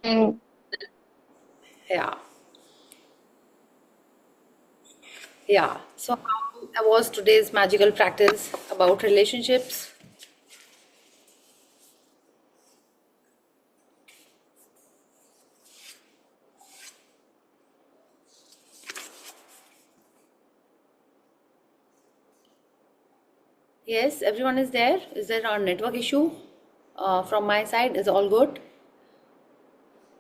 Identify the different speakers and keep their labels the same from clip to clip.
Speaker 1: morning.
Speaker 2: Yeah, yeah. So how was today's magical practice about relationships? Yes, everyone is there. Is there a network issue? From my side, is all good?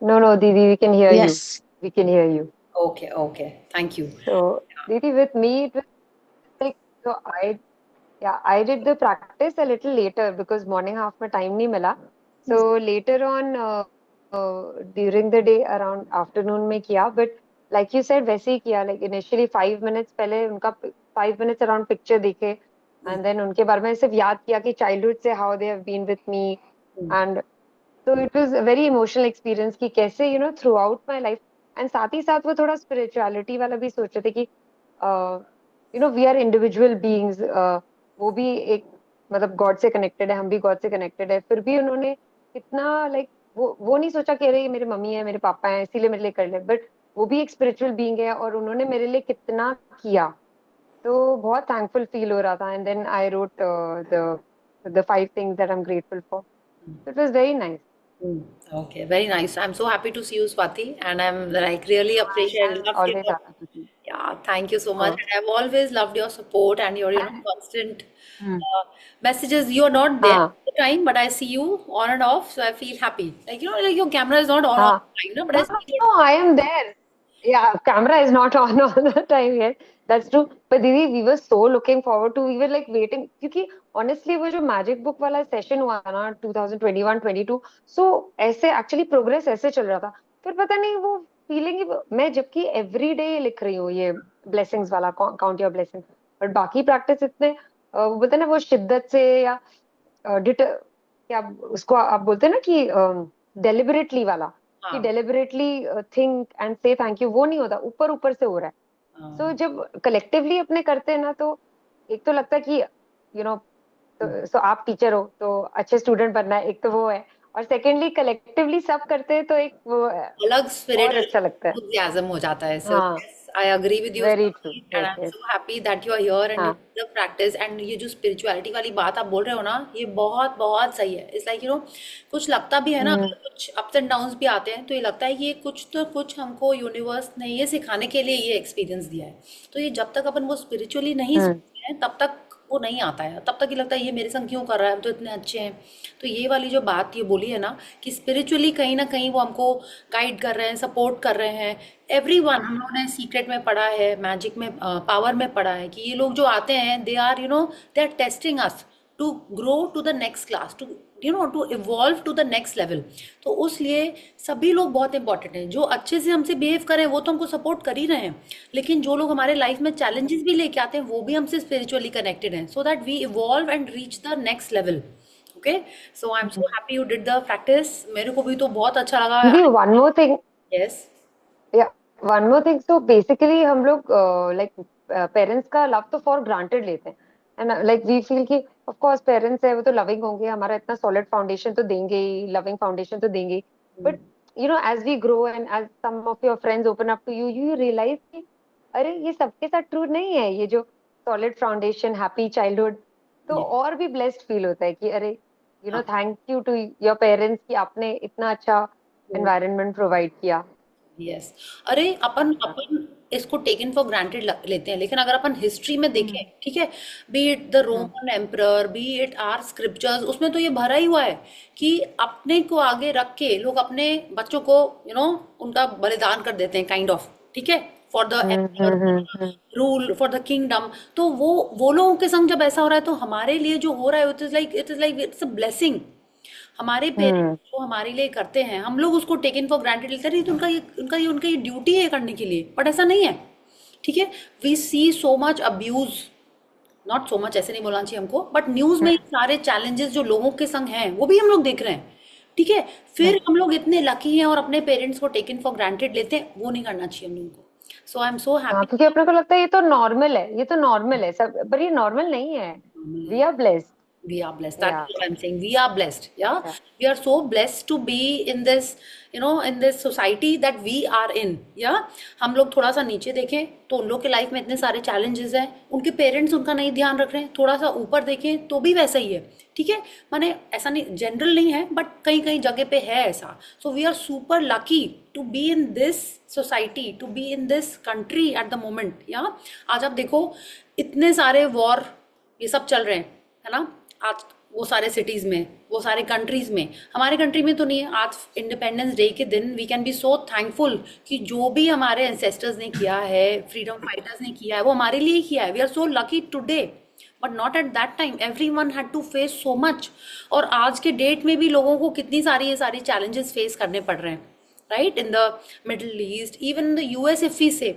Speaker 1: No, Didi, we can hear you.
Speaker 3: Yes.
Speaker 1: We can hear you.
Speaker 2: Okay, okay. Thank you.
Speaker 1: So, Didi, with me, it was like, so I did the practice a little later because morning half में time नहीं मिला. So later on, during the day around afternoon में किया. But like you said, वैसे ही किया. Like initially 5 minutes पहले उनका 5 minutes around picture देखे, and then उनके बारे में सिर्फ याद किया कि childhood से how they have been with me, and तो it was a very emotional experience कि कैसे through out my life. And साथ ही साथ वो थोड़ा स्पिरिचुअलिटी वाला भी सोच रहे थे कि वी आर इंडिविजुअल बीइंग्स. वो भी एक मतलब गॉड से कनेक्टेड है, हम भी गॉड से कनेक्टेड है. फिर भी उन्होंने कितना लाइक वो नहीं सोचा कि अरे ये मेरे मम्मी है, मेरे पापा है, इसीलिए मेरे लिए कर ले. बट वो भी एक स्पिरिचुअल बीइंग है और उन्होंने मेरे लिए कितना किया. तो बहुत थैंकफुल फील हो रहा था. And then I wrote the 5 things that I'm grateful for. It was very nice.
Speaker 2: Okay, very nice. I'm so happy to see you, Swati, and I'm like really appreciate.
Speaker 1: I'm
Speaker 2: Loved
Speaker 1: always
Speaker 2: your,
Speaker 1: happy to see.
Speaker 2: yeah, thank you so much.
Speaker 1: Oh.
Speaker 2: And I've always loved your support and your
Speaker 1: And
Speaker 2: constant
Speaker 1: Hmm.
Speaker 2: messages. You're not there
Speaker 1: हाँ
Speaker 2: all the time, but I see you on and off, so I feel happy. Like like your camera is not on all
Speaker 1: हाँ.
Speaker 2: the time, no, but I
Speaker 1: No,
Speaker 2: see
Speaker 1: no,
Speaker 2: you.
Speaker 1: no, I am there. Yeah, camera is not on all the time yet. That's true. But Didi, we were so looking forward to. We were like waiting क्योंकि honestly वो जो magic book वाला session हुआ ना 2021-22, so ऐसे actually progress ऐसे चल रहा था. फिर पता नहीं वो फीलिंग. मैं जबकि एवरी डे लिख रही हूँ ये ब्लेसिंग्स वाला काउंट योर ब्लेसिंग, बट बाकी प्रैक्टिस इतने वो बोलते हैं ना वो शिद्दत से या क्या उसको आप बोलते हैं ना कि डेलिबरेटली वाला, कि
Speaker 2: हाँ,
Speaker 1: डेलिबरेटली थिंक एंड से थैंक यू, वो नहीं होता, ऊपर ऊपर से हो रहा है. सो
Speaker 2: हाँ,
Speaker 1: जब कलेक्टिवली अपने करते हैं ना तो एक तो लगता है कि यू नो सो आप टीचर हो तो अच्छे स्टूडेंट बनना है, एक तो वो है. और सेकेंडली कलेक्टिवली सब करते हैं तो एक वो
Speaker 2: अलग स्पिरिट,
Speaker 1: और
Speaker 2: अलग
Speaker 1: अच्छा लगता है.
Speaker 2: enthusiasm हो जाता है. So
Speaker 1: हाँ.
Speaker 2: yes, I agree with you,
Speaker 1: very true.
Speaker 2: Swati, and
Speaker 1: yes
Speaker 2: I'm
Speaker 1: yes.
Speaker 2: so happy that you are here and you
Speaker 1: हाँ.
Speaker 2: do the practice. And ये जो spirituality वाली बात आप बोल रहे हो ना, ये बहुत बहुत सही है. It's like कुछ लगता भी है ना,
Speaker 1: हम्म.
Speaker 2: अगर कुछ ups and downs भी आते हैं तो ये लगता है कि ये कुछ तो कुछ हमको यूनिवर्स ने ये सिखाने के लिए ये एक्सपीरियंस दिया है. तो ये जब तक अपन वो स्पिरिचुअली नहीं
Speaker 1: हम्म.
Speaker 2: सोचते हैं तब तक वो नहीं आता है. तब तक ये लगता है ये मेरे संग क्यों कर रहा है, हम तो इतने अच्छे हैं. तो ये वाली जो बात ये बोली है ना कि स्पिरिचुअली कहीं ना कहीं वो हमको गाइड कर रहे हैं, सपोर्ट कर रहे हैं. एवरीवन, हम लोगों ने सीक्रेट में पढ़ा है, मैजिक में, पावर में पढ़ा है कि ये लोग जो आते हैं they are they are testing us to grow to the next class, to to evolve to the next level. तो उस लिए सभी लोग बहुत इंपॉर्टेंट हैं. जो अच्छे से हमसे बिहेव करें वो तो हमको सपोर्ट कर ही रहे हैं, लेकिन जो लोग हमारे लाइफ में चैलेंजेस भी लेके आते हैं वो भी हमसे स्पिरिचुअली कनेक्टेड हैं, so that we evolve and reach the next level. Okay, so I am so happy you did the practice. मेरे को भी तो बहुत अच्छा लगा.
Speaker 1: दीदी one more thing.
Speaker 2: Yes.
Speaker 1: Yeah one more thing. So basically हम लोग लाइक पेरेंट्स का लव तो फॉर ग्रांटेड लेते हैं. एंड लाइक वी फील कि ऑफ कोर्स पेरेंट्स है वो तो लविंग होंगे, हमारा इतना सॉलिड फाउंडेशन तो देंगे ही, लविंग फाउंडेशन तो देंगे ही. But as we grow and as some of your friends open up to you, you realise कि अरे ये सबके साथ ट्रू नहीं है ये जो सॉलिड फाउंडेशन हैप्पी चाइल्डहुड. तो और भी ब्लेस्ड फील होता है कि अरे thank you to your parents कि आपने इतना अच्छा एनवायरनमेंट प्रोवाइड किया.
Speaker 2: यस. अरे अपन अपन इसको टेकन फॉर ग्रांटेड लेते हैं, लेकिन अगर अपन हिस्ट्री में देखें,
Speaker 1: हम्म.
Speaker 2: ठीक है, B it the Roman emperor, B it our scriptures, उसमें तो ये भरा ही हुआ है कि अपने को आगे रख के लोग अपने बच्चों को उनका बलिदान कर देते हैं, काइंड ऑफ, ठीक है, for the emperor,
Speaker 1: hmm.
Speaker 2: Rule, for the kingdom. तो वो लोगों के संग जब ऐसा हो रहा है तो हमारे लिए जो हो रहा है it is like it's a blessing. हमारे पेरेंट्स
Speaker 1: हम्म.
Speaker 2: जो हमारे लिए करते हैं हम लोग उसको टेकन फॉर ग्रांटेड लेते हैं. नहीं तो उनका ये ड्यूटी है करने के लिए, बट ऐसा नहीं है. ठीक है, we see so much abuse, not so much ऐसे नहीं बोलना चाहिए हमको, बट न्यूज में ये सारे चैलेंजेस जो लोगों के संग हैं वो भी हम लोग देख रहे हैं. ठीक है, फिर हम लोग इतने लकी हैं और अपने पेरेंट्स को टेकन फॉर ग्रांटेड लेते हैं, वो नहीं करना चाहिए हम लोगों को. सो आई एम सो
Speaker 1: हाँ,
Speaker 2: हैप्पी.
Speaker 1: क्योंकि अपने को लगता है ये तो नॉर्मल है, ये तो नॉर्मल है सब, पर ये नॉर्मल नहीं है. We are blessed.
Speaker 2: We are blessed.
Speaker 1: या
Speaker 2: That's what I'm saying. We are blessed. Yeah.
Speaker 1: या
Speaker 2: We are so blessed to be in this, in this society that we are इन, या हम लोग थोड़ा सा नीचे देखें तो उन लोग के लाइफ में इतने सारे चैलेंजेस हैं, उनके पेरेंट्स उनका नहीं ध्यान रख रहे हैं, थोड़ा सा ऊपर देखें तो भी वैसा ही है, ठीक है। माने ऐसा नहीं, जनरल नहीं है, बट कहीं कहीं जगह पे है ऐसा। So we are super lucky to be in this society, to be in this country at the moment, या आज आप देखो इतने सारे वॉर ये सब चल रहे हैं, है ना, आज वो सारे सिटीज में, वो सारे कंट्रीज में। हमारे कंट्री में तो नहीं है। आज इंडिपेंडेंस डे के दिन we can be so thankful कि जो भी हमारे एंसेस्टर्स ने किया है, फ्रीडम फाइटर्स ने किया है, वो हमारे लिए ही किया है। We are so lucky today, but not at that time. Every one had to face so much. और आज के डेट में भी लोगों को कितनी सारी ये सारी चैलेंजेस फेस करने पड़ रहे हैं, right, in the middle east, even in the US if we say,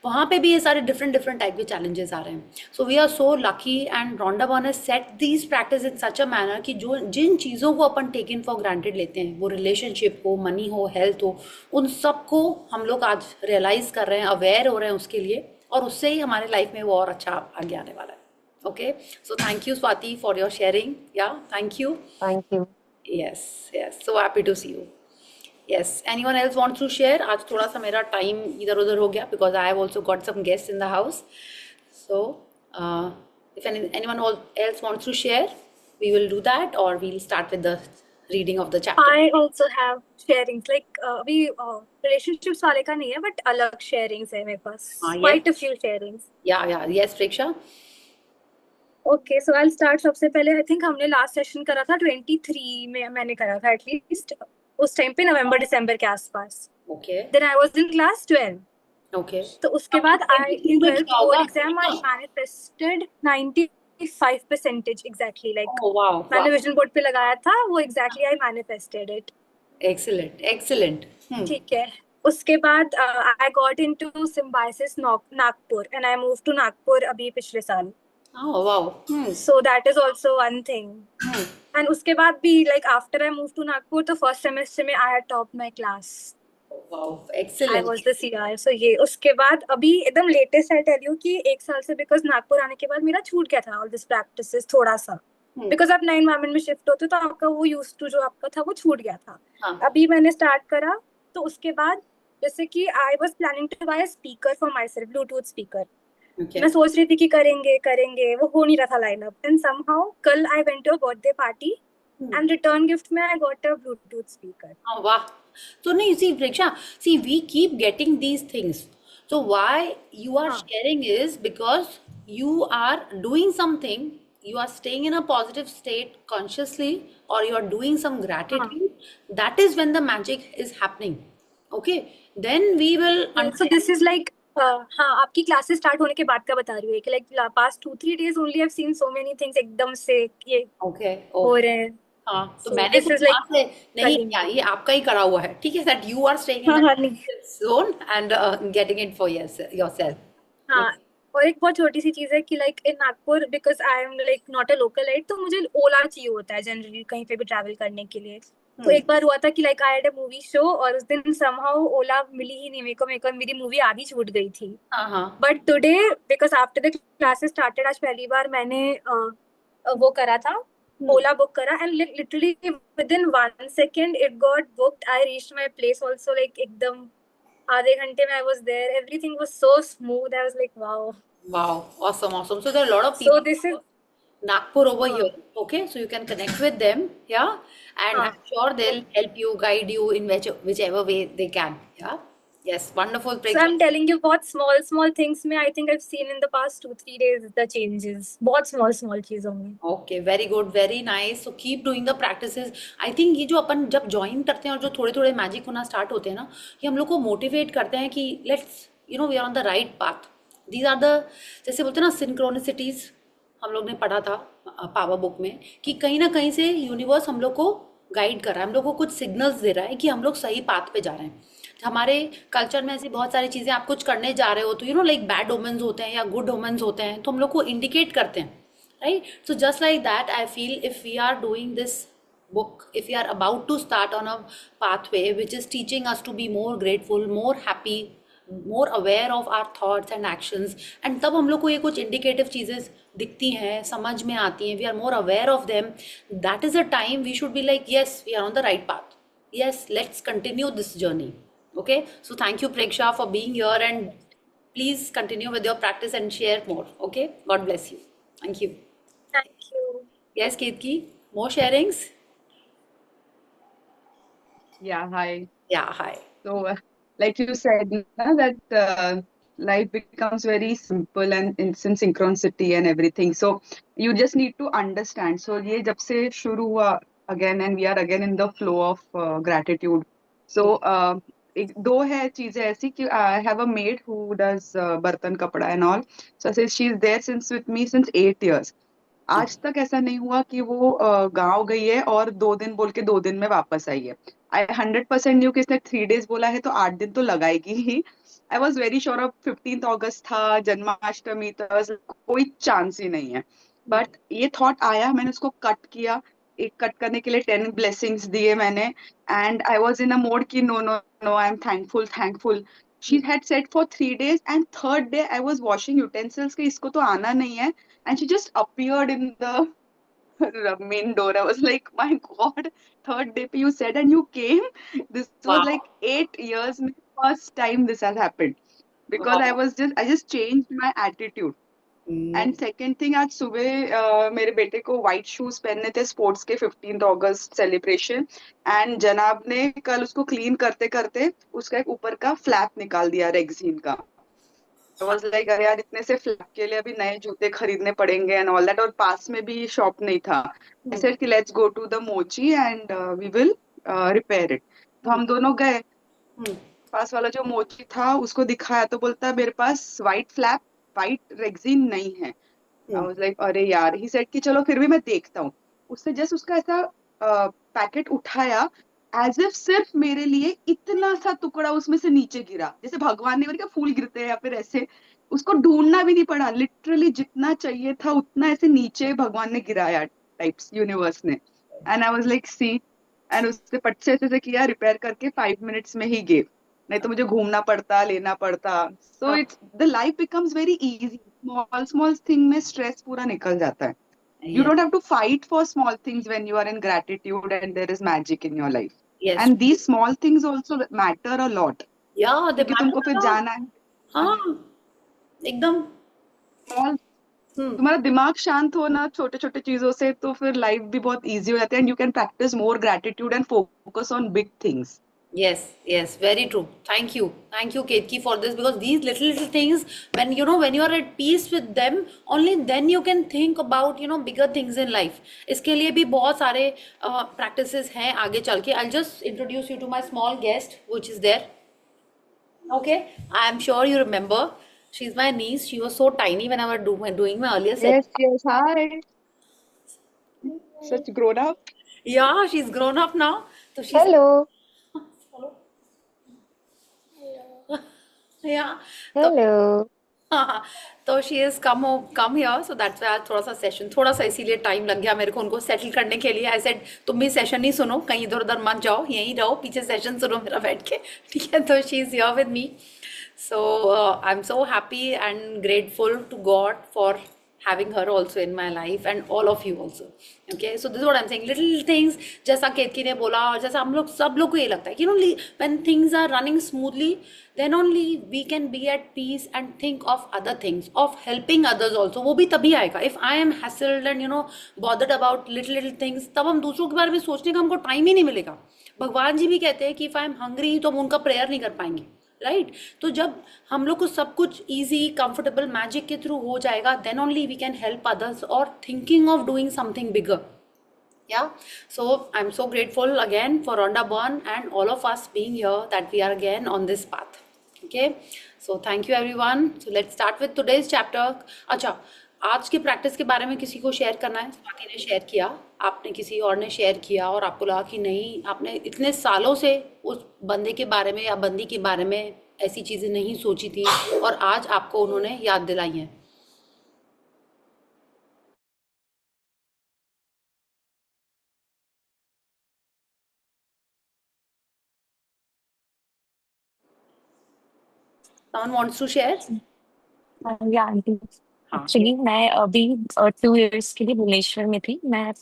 Speaker 2: वहाँ पे भी ये सारे डिफरेंट डिफरेंट टाइप के चैलेंजेस आ रहे हैं। So we are so lucky and Rhonda one has set these practice in such a manner कि जो जिन चीज़ों को अपन टेक इन फॉर ग्रांटेड लेते हैं, वो रिलेशनशिप हो, मनी हो, हेल्थ हो, उन सबको हम लोग आज रियलाइज कर रहे हैं, अवेयर हो रहे हैं उसके लिए, और उससे ही हमारे लाइफ में वो और अच्छा आगे आने वाला है। Okay, so thank you Swati for your sharing, yeah thank you.
Speaker 1: Thank you.
Speaker 2: Yes yes, so happy to see you. Yes, anyone else wants to share? आज थोड़ा सा मेरा टाइम इधर उधर हो गया because I have also got some guests in the house. So, if anyone else wants to share, we will do that, or we'll start with the reading of the chapter.
Speaker 3: I also have sharings, like अभी relationships वाले का नहीं है, but अलग sharings है मेरे पास. Quite a few sharings.
Speaker 2: Yeah, yes, Preksha.
Speaker 3: Okay, so I'll start. सबसे पहले I think हमने last session करा था 23 में, मैंने करा था at least. उस टाइम पे नवंबर दिसंबर के आसपास।
Speaker 2: Okay.
Speaker 3: Then I was in class 12.
Speaker 2: Okay.
Speaker 3: तो उसके बाद in 12th board exam I manifested 95% exactly, like
Speaker 2: Oh wow.
Speaker 3: मैंने vision board पे लगाया था वो, exactly I manifested it.
Speaker 2: Excellent, excellent.
Speaker 3: ठीक है। उसके बाद I got into Symbiosis Nagpur and I moved to Nagpur अभी पिछले साल।
Speaker 2: Oh wow.
Speaker 3: So that is also one thing. And उसके बाद भी like after I moved to Nagpur, तो first semester में I had topped my class.
Speaker 2: Wow, excellent.
Speaker 3: I was the CR. So ये उसके बाद अभी एकदम latest I tell you कि एक साल से because नागपुर आने के बाद मेरा छूट गया था all this practices थोड़ा सा, because आप नए environment में shift होते तो आपका वो used to जो आपका था वो छूट गया था। अभी मैंने start करा तो उसके बाद जैसे कि I was planning to buy a speaker for myself, Bluetooth speaker.
Speaker 2: Okay.
Speaker 3: मैं सोच रही थी कि करेंगे वो हो नहीं रहा था लाइनअप, एंड somehow कल I went to a birthday party and return gift में I got a Bluetooth speaker.
Speaker 2: Oh wow. So no, you see Preksha, see we keep getting these things. So why you are sharing is because you are doing something, you are staying in a positive state consciously, or you are doing some gratitude. That is when the magic is happening. Okay, then we will
Speaker 3: So this is like हाँ, आपकी classes start होने के बाद का बता रही हूँ कि like past 2-3 days only I've seen so many things एकदम से ये हो रहे हैं।
Speaker 2: हाँ, तो मैंने कुछ से नहीं किया, ये आपका ही करा हुआ है, ठीक है, that you are staying in that zone and getting it for yourself.
Speaker 3: हाँ, और एक बहुत छोटी सी चीज है कि like in Nagpur because I am like not a localite, तो मुझे ओला चाहिए होता है जनरली कहीं पे भी ट्रैवल करने के लिए। तो एक बार हुआ था कि like I had a movie show और उस दिन somehow ओला मिली ही नहीं मेरे को मेरी मूवी आधी छूट गई थी। But today because after the classes started आज पहली बार मैंने वो करा था, ओला बुक करा, and literally within 1 second it got booked. I reached my place also like एकदम आधे घंटे में I was there. Everything was so smooth. I was like wow,
Speaker 2: awesome. So there are a lot of people.
Speaker 3: So this is
Speaker 2: Nagpur over here, okay, so you can connect with them, yeah, and I'm sure they'll help you, guide you in whichever way they can, yeah. Yes, wonderful.
Speaker 3: So I'm telling you, बहुत small things में I think I've seen in the past 2-3 days the changes, बहुत small चीजों में।
Speaker 2: Okay, very good, very nice. So keep doing the practices. I think ये जो अपन जब join करते हैं और जो थोड़े magic होना start होते हैं ना, ये हम लोग को motivate करते हैं कि let's, we are on the right path. These are the, जैसे बोलते हैं ना, synchronicities, हम लोग ने पढ़ा था पावर बुक में कि कहीं ना कहीं से यूनिवर्स हम लोग को गाइड कर रहा है, हम लोग को कुछ सिग्नल्स दे रहा है कि हम लोग सही पाथ पे जा रहे हैं। हमारे कल्चर में ऐसी बहुत सारी चीज़ें, आप कुछ करने जा रहे हो तो लाइक बैड ओमेंस होते हैं या गुड ओमेंस होते हैं, तो हम लोग को इंडिकेट करते हैं, right. So just like that I feel if we are doing this book, if we are about to start on a pathway which is teaching us to be more grateful, more happy, more aware of our thoughts and actions, and तब हम लोग को ये कुछ indicative चीज़ें दिखती हैं, समझ में आती हैं, we are more aware of them, that is a time we should be like yes, we are on the right path, Yes, let's continue this journey. Okay, so thank you, Preksha, for being here, and please continue with your practice and share more. Okay, God bless you. Thank you.
Speaker 3: Thank you.
Speaker 2: Yes, Ketki, more sharings?
Speaker 4: Yeah, hi.
Speaker 2: Yeah, hi.
Speaker 4: So, like you said, na, that life becomes very simple and in synchronicity and everything. So, you just need to understand. So, ये जब से शुरू हुआ again, and we are again in the flow of gratitude. So, एक दो है चीजें ऐसी कि I have a maid who does बर्तन कपड़ा and all. So, she's there since with me since 8 years. आज तक ऐसा नहीं हुआ कि वो गाँव गई है और 2 दिन बोल के 2 दिन में वापस आई है। आई 100% न्यू कि इसने 3 डेज बोला है तो 8 दिन तो लगाएगी ही। I was very sure of 15 अगस्त था, जन्माष्टमी था, कोई चांस ही नहीं है। बट ये थॉट आया, मैंने उसको कट किया। एक कट करने के लिए 10 ब्लेसिंग्स दिए मैंने, and I was in a mode की no no no, I am thankful thankful. She had said for 3 days, and third day I was washing utensils कि इसको तो आना नहीं है, and she just appeared in the main door. I was like, my God, third day you said and you came. This was
Speaker 2: Wow.
Speaker 4: like 8 years. First time this has happened because
Speaker 2: Wow.
Speaker 4: I just changed my attitude.
Speaker 2: Mm.
Speaker 4: And second thing, आज सुबह मेरे बेटे को white shoes पहनने थे sports के 15 अगस्त celebration, and जनाब ने कल उसको क्लीन करते करते उसका एक ऊपर का फ्लैप निकाल दिया रेगजीन का। I was like, अरे यार इतने से फ्लैप के लिए अभी नए जूते खरीदने पड़ेंगे एंड ऑल दैट, और पास में भी शॉप नहीं था। आई सेड कि let's go to the mochi and we will repair it. तो हम दोनों गए, पास वाला जो मोची था उसको दिखाया तो बोलता है मेरे पास व्हाइट फ्लैप, व्हाइट रेक्सिन नहीं है। आई वाज लाइक अरे यार। ही सेड कि चलो फिर भी मैं देखता हूँ। उसने जस्ट उसका ऐसा पैकेट उठाया, एज इफ सिर्फ मेरे लिए इतना सा टुकड़ा उसमें से नीचे गिरा, जैसे भगवान ने बोला क्या फूल गिरते हैं या फिर ऐसे। उसको ढूंढना भी नहीं पड़ा, लिटरली जितना चाहिए था उतना ऐसे नीचे भगवान ने गिराया टाइप्स, यूनिवर्स ने। And I was like see, and उससे पट से ऐसे किया, रिपेयर करके 5 मिनट्स में ही गिव, नहीं तो मुझे घूमना पड़ता, लेना पड़ता। So it's the life becomes very easy, small small thing में स्ट्रेस पूरा निकल जाता है। You
Speaker 2: Yes.
Speaker 4: don't have to fight for small things when you are in gratitude and there is magic in your life.
Speaker 2: Yes.
Speaker 4: And these small things also matter a lot.
Speaker 2: Yeah, they
Speaker 4: क्योंकि
Speaker 2: matter
Speaker 4: तुमको
Speaker 2: a
Speaker 4: फिर
Speaker 2: lot.
Speaker 4: जाना है,
Speaker 2: हाँ, एकदम।
Speaker 4: small, तुम्हारा दिमाग शांत हो ना छोटे छोटे चीजों से, तो फिर लाइफ भी बहुत इजी हो जाती है, and you can practice more gratitude and focus on big things.
Speaker 2: Yes, yes, very true. Thank you, Ketki, for this, because these little things, when when you are at peace with them, only then you can think about bigger things in life. इसके लिए भी बहुत सारे practices हैं आगे चल के. I'll just introduce you to my small guest, which is there. Okay, I am sure you remember. She's my niece. She was so tiny when I was doing my earlier set.
Speaker 4: Yes, yes, hi. Such grown up.
Speaker 2: Yeah, she's grown up now. So she's
Speaker 1: Hello.
Speaker 2: yeah. तो
Speaker 1: Hello.
Speaker 2: हाँ, तो she is come here, so that's why आज थोड़ा सा session, थोड़ा सा इसीलिए time लग गया मेरे को उनको सेटल करने के लिए। आई सेड तुम भी सेशन नहीं सुनो, कहीं इधर उधर मत जाओ, यहीं रहो, पीछे सेशन सुनो मेरा बैठ के। ठीक है, तो she is here with me. So I'm so happy and grateful to God for having her also in my life and all of you also. Okay, so this is what I'm saying. Little things, जैसा केतकी ने बोला और जैसा हम लोग सब लोग को ये लगता है कि when things are running smoothly, then only we can be at peace and think of other things, of helping others also. वो भी तभी आएगा. If I am hassled and bothered about little things, तब हम दूसरों के बारे में सोचने का हमको टाइम ही नहीं मिलेगा। भगवान जी भी कहते हैं कि if I am hungry तो हम उनका प्रेयर नहीं कर पाएंगे, राइट तो जब हम लोग को सब कुछ इजी कंफर्टेबल मैजिक के थ्रू हो जाएगा, then only we can help others और thinking of doing something bigger. Yeah, so I'm so grateful again for Rhonda Byrne and all of us being here, that we are again on this path. Okay, so thank you everyone. So let's start with today's chapter. अच्छा, आज की practice के बारे में किसी को share करना है? स्वाति ने शेयर किया, आपने किसी और ने शेयर किया और आपको लगा कि नहीं, आपने इतने सालों से उस बंदे के बारे में या बंदी के बारे में ऐसी चीज़ें नहीं सोची थी और आज आपको उन्होंने याद दिलाई हैं। Someone wants to share?
Speaker 5: या आंटी,
Speaker 2: हाँ,
Speaker 5: एक्चुअली मैं अभी 2 इयर्स के लिए भुवनेश्वर में थी। मैं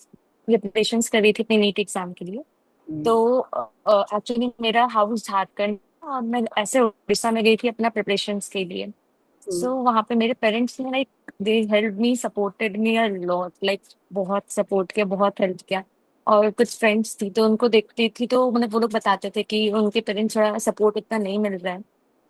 Speaker 5: प्रिपरेशंस कर रही थी अपने नीट एग्जाम के लिए। तो एक्चुअली मेरा हाउस झारखंड और मैं ऐसे उड़ीसा में गई थी अपना प्रिपरेशंस के लिए। सो वहाँ पे मेरे पेरेंट्स ने like they help me supported me a lot, like बहुत सपोर्ट किया, बहुत हेल्प किया। और कुछ फ्रेंड्स थी तो उनको देखती थी तो मतलब वो लोग बताते थे कि उनके पेरेंट्स थोड़ा सपोर्ट इतना नहीं मिल रहा है।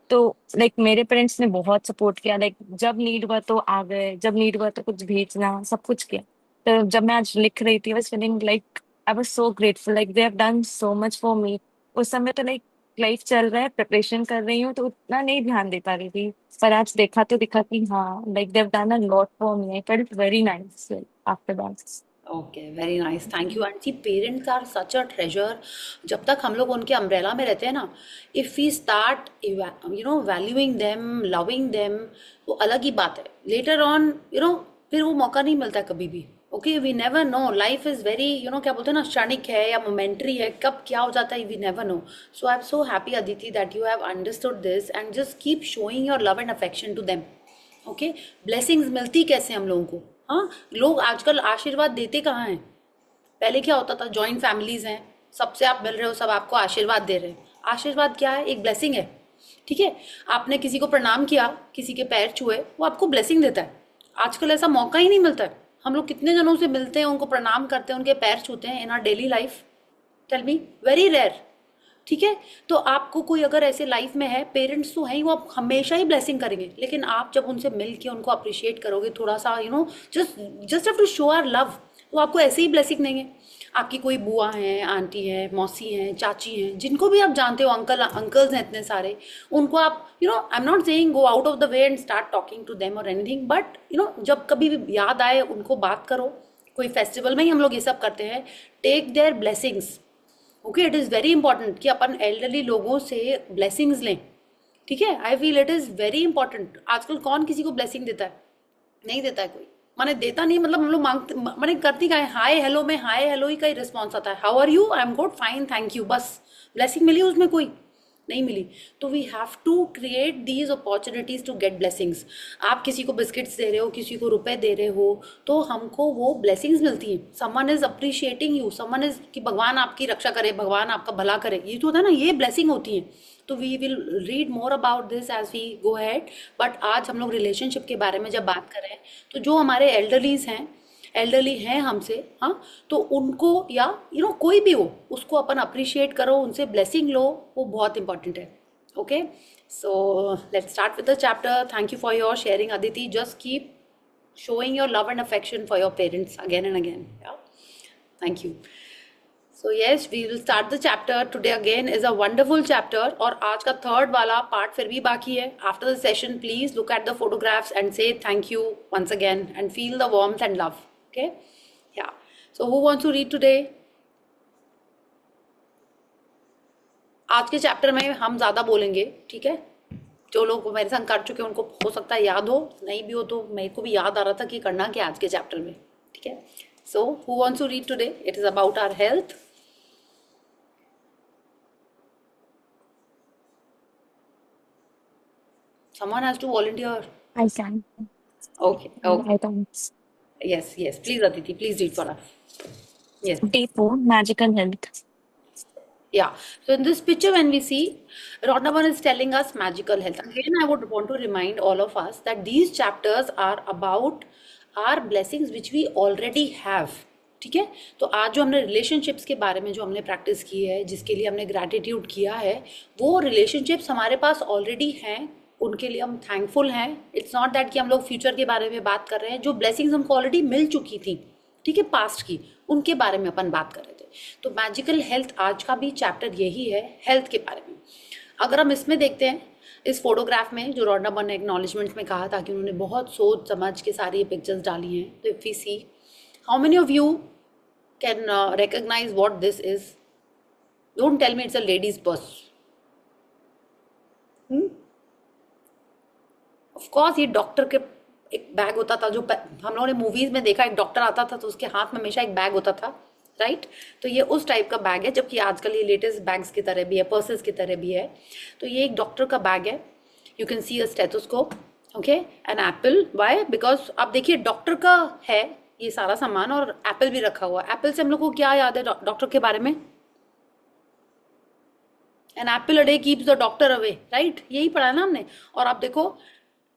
Speaker 5: तो लाइक मेरे पेरेंट्स ने बहुत सपोर्ट किया, लाइक जब नीड हुआ तो आ गए, जब नीड हुआ तो कुछ भेजना, सब कुछ किया। तो जब मैं आज लिख रही थी, I was feeling like I was so grateful, like they have done so much for me. उस समय तो लाइक लाइफ चल रहा है, प्रिपरेशन कर रही हूँ तो उतना नहीं ध्यान दे पा रही थी। पर आज देखा तो दिखा कि हाँ, like they have done a lot for me, I felt very nice after that.
Speaker 2: Okay, very nice, thank you aunty. Parents are such a treasure. जब तक हम लोग उनके अम्ब्रेला में रहते हैं ना, if we start valuing them, loving them, वो अलग ही बात है। लेटर ऑन फिर वो मौका नहीं मिलता कभी भी। Okay, we never know, life is very क्या बोलते हैं ना, क्षणिक है या मोमेंट्री है, कब क्या हो जाता है we never know. So I am so happy Aditi that you have understood this and just keep showing your love and affection to them. Okay, blessings मिलती कैसे हम लोगों को? हाँ, लोग आजकल आशीर्वाद देते कहाँ हैं? पहले क्या होता था, जॉइंट फैमिलीज हैं, सबसे आप मिल रहे हो, सब आपको आशीर्वाद दे रहे हैं। आशीर्वाद क्या है? एक ब्लेसिंग है। ठीक है, आपने किसी को प्रणाम किया, किसी के पैर छुए, वो आपको ब्लेसिंग देता है। आजकल ऐसा मौका ही नहीं मिलता है। हम लोग कितने जनों से मिलते हैं, उनको प्रणाम करते हैं, उनके पैर छूते हैं in our daily life? Tell me, very rare. ठीक है, तो आपको कोई अगर ऐसे लाइफ में है, पेरेंट्स तो हैं ही, वो आप हमेशा ही ब्लेसिंग करेंगे, लेकिन आप जब उनसे मिल के उनको अप्रिशिएट करोगे थोड़ा सा, just just have to show our love, वो आपको ऐसे ही ब्लेसिंग देंगे। आपकी कोई बुआ हैं, आंटी हैं, मौसी हैं, चाची हैं, जिनको भी आप जानते हो, अंकल्स हैं इतने सारे, उनको आप I am not saying go out of the way and start talking to them और एनीथिंग, बट जब कभी भी याद आए उनको बात करो। कोई फेस्टिवल में ही हम लोग ये सब करते हैं, take their blessings. Okay, it is very important कि अपन एल्डरली लोगों से ब्लेसिंग्स लें। ठीक है, I feel it is very important. आजकल कौन किसी को ब्लेसिंग देता है? नहीं देता है कोई। माने देता नहीं, मतलब हम लोग मांगते, माने करती का है, हाय हेलो में हाय हेलो ही का ही रिस्पॉन्स आता है, how are you, I am good, fine, thank you, बस। ब्लेसिंग मिली उसमें कोई नहीं मिली। तो we have to create these opportunities to get blessings. आप किसी को बिस्किट्स दे रहे हो, किसी को रुपए दे रहे हो, तो हमको वो ब्लेसिंग्स मिलती हैं। Someone is appreciating you, someone is कि भगवान आपकी रक्षा करे, भगवान आपका भला करे, ये तो होता है ना, ये ब्लेसिंग होती है। तो we will read more about this as we go ahead, but आज हम लोग रिलेशनशिप के बारे में जब बात कर रहे हैं, तो जो हमारे एल्डरली हैं हमसे, हाँ, तो उनको या कोई भी हो, उसको अपन अप्रिशिएट करो, उनसे ब्लेसिंग लो, वो बहुत इंपॉर्टेंट है। Okay, so let's start with the chapter. Thank you for your sharing Aditi, just keep showing your love and affection for your parents again and again. Yeah, thank you. So yes, we will start the chapter today. Again is a wonderful chapter, और आज का third वाला part फिर भी बाकी है। After the session, please look at the photographs and say thank you once again and feel the warmth and love. Okay? Yeah. So who wants to read today? आज के चैप्टर में हम ज़्यादा बोलेंगे, ठीक है? जो लोग मेरे संग कर चुके हैं उनको हो सकता है याद हो, नहीं भी हो तो मेरे को भी याद आ रहा था कि करना क्या आज के चैप्टर में, ठीक है? So who wants to read today? It is about our health. Someone has to volunteer.
Speaker 5: I can.
Speaker 2: Okay, okay.
Speaker 5: I don't.
Speaker 2: Yes, yes. Please, Aditi, please read for us. Yes.
Speaker 5: Day 4, magical health.
Speaker 2: Yeah. So in this picture, when we see Rhodaman is telling us magical health. Again, I would want to remind all of us that these chapters are about our blessings which we already have. ठीक है, तो आज जो हमने relationships के बारे में जो हमने प्रैक्टिस की है, जिसके लिए हमने ग्रैटिट्यूड किया है, वो रिलेशनशिप्स हमारे पास ऑलरेडी हैं, उनके लिए हम थैंकफुल हैं। इट्स नॉट दैट कि हम लोग फ्यूचर के बारे में बात कर रहे हैं, जो ब्लेसिंग्स हमको ऑलरेडी मिल चुकी थी, ठीक है, पास्ट की, उनके बारे में अपन बात कर रहे थे। तो मैजिकल हेल्थ आज का भी चैप्टर यही है, हेल्थ के बारे में। अगर हम इसमें देखते हैं, इस फोटोग्राफ में जो रोडा बन ने एक्नॉलेजमेंट में कहा था कि उन्होंने बहुत सोच समझ के सारी ये पिक्चर्स डाली हैं, तो if we see, how many of you can recognize what this is? Don't tell me it's a ladies purse. Of course, ये डॉक्टर के एक बैग होता था, जो हम लोगों ने मूवीज में देखा, एक डॉक्टर आता था तो उसके हाथ में हमेशा एक बैग होता था, राइट? तो ये उस टाइप का बैग है, जबकि आजकल ये लेटेस्ट बैग्स की तरह भी है, पर्सेस की तरह भी है। तो ये एक डॉक्टर का बैग है। You can see a stethoscope, okay, an apple. Why? Because आप देखिए, डॉक्टर का है ये सारा सामान और एप्पल भी रखा हुआ है। एप्पल से हम लोग को क्या याद है डॉक्टर के बारे में? An apple a day keeps the doctor away, right? यही पढ़ा है ना हमने। और आप देखो,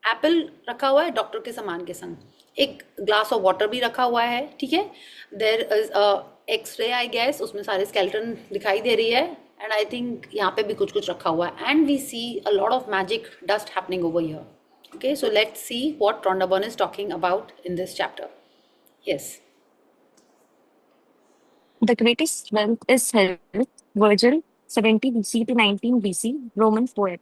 Speaker 2: एप्पल रखा हुआ है डॉक्टर के सामान के संग, एक ग्लास ऑफ वाटर भी रखा हुआ है, ठीक है। There is X ray I guess, उसमें सारे स्केलेटन दिखाई दे रही है, एंड आई थिंक यहाँ पे भी कुछ कुछ रखा हुआ है, and we see a lot of magic dust happening over here. Okay, so let's see what Rhonda Byrne is talking about in this chapter. Yes.
Speaker 5: The greatest wealth is health. Virgil, 70 BC to 19 BC, Roman poet.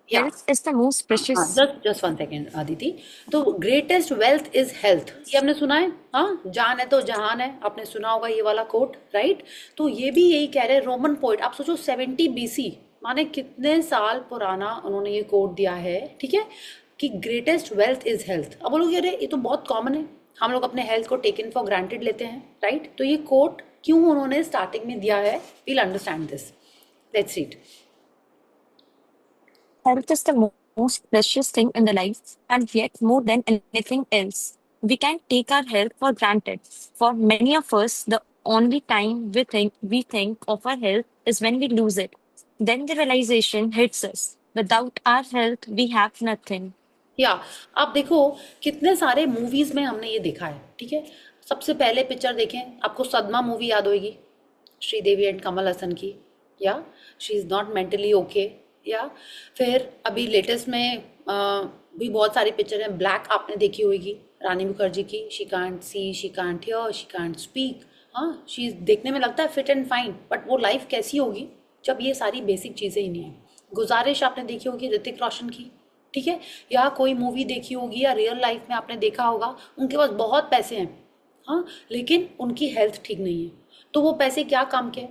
Speaker 2: Yeah.
Speaker 5: Health is the most precious.
Speaker 2: just one second, Aditi. तो greatest wealth is health, ये आपने सुना है? हाँ, जान है तो जहान है, आपने सुना होगा ये वाला कोट, राइट? तो ये भी यही कह रहे हैं रोमन पोइट। आप सोचो 70 BC, माने कितने साल पुराना उन्होंने ये कोट दिया है, ठीक है, कि ग्रेटेस्ट वेल्थ इज हेल्थ। अब बोलोगे अरे ये तो बहुत कॉमन है, हम लोग अपने हेल्थ को टेकन फॉर ग्रांटेड लेते हैं, राइट? तो ये कोट क्यों उन्होंने स्टार्टिंग में दिया है, we'll understand this. Let's read.
Speaker 5: Health is the most precious thing in the life, and yet more than anything else, we can take our health for granted. For many of us, the only time we think of our health is when we lose it. Then the realization hits us. Without our health, we have nothing.
Speaker 2: या आप देखो कितने सारे movies में हमने ये देखा है, ठीक है। सबसे पहले पिक्चर देखें, आपको सदमा मूवी याद होगी, श्रीदेवी एंड कमल हसन की, या she is not mentally okay, या फिर अभी लेटेस्ट में भी बहुत सारी पिक्चर हैं। ब्लैक आपने देखी होगी, रानी मुखर्जी की, she can't see, she can't hear, she can't speak. हाँ, शी देखने में लगता है फिट एंड फाइन, बट वो लाइफ कैसी होगी जब ये सारी बेसिक चीज़ें ही नहीं हैं। गुजारिश आपने देखी होगी ऋतिक रोशन की, ठीक है, या कोई मूवी देखी होगी, या रियल लाइफ में आपने देखा होगा, उनके पास बहुत पैसे हैं, हाँ, लेकिन उनकी हेल्थ ठीक नहीं है। तो वो पैसे क्या काम के?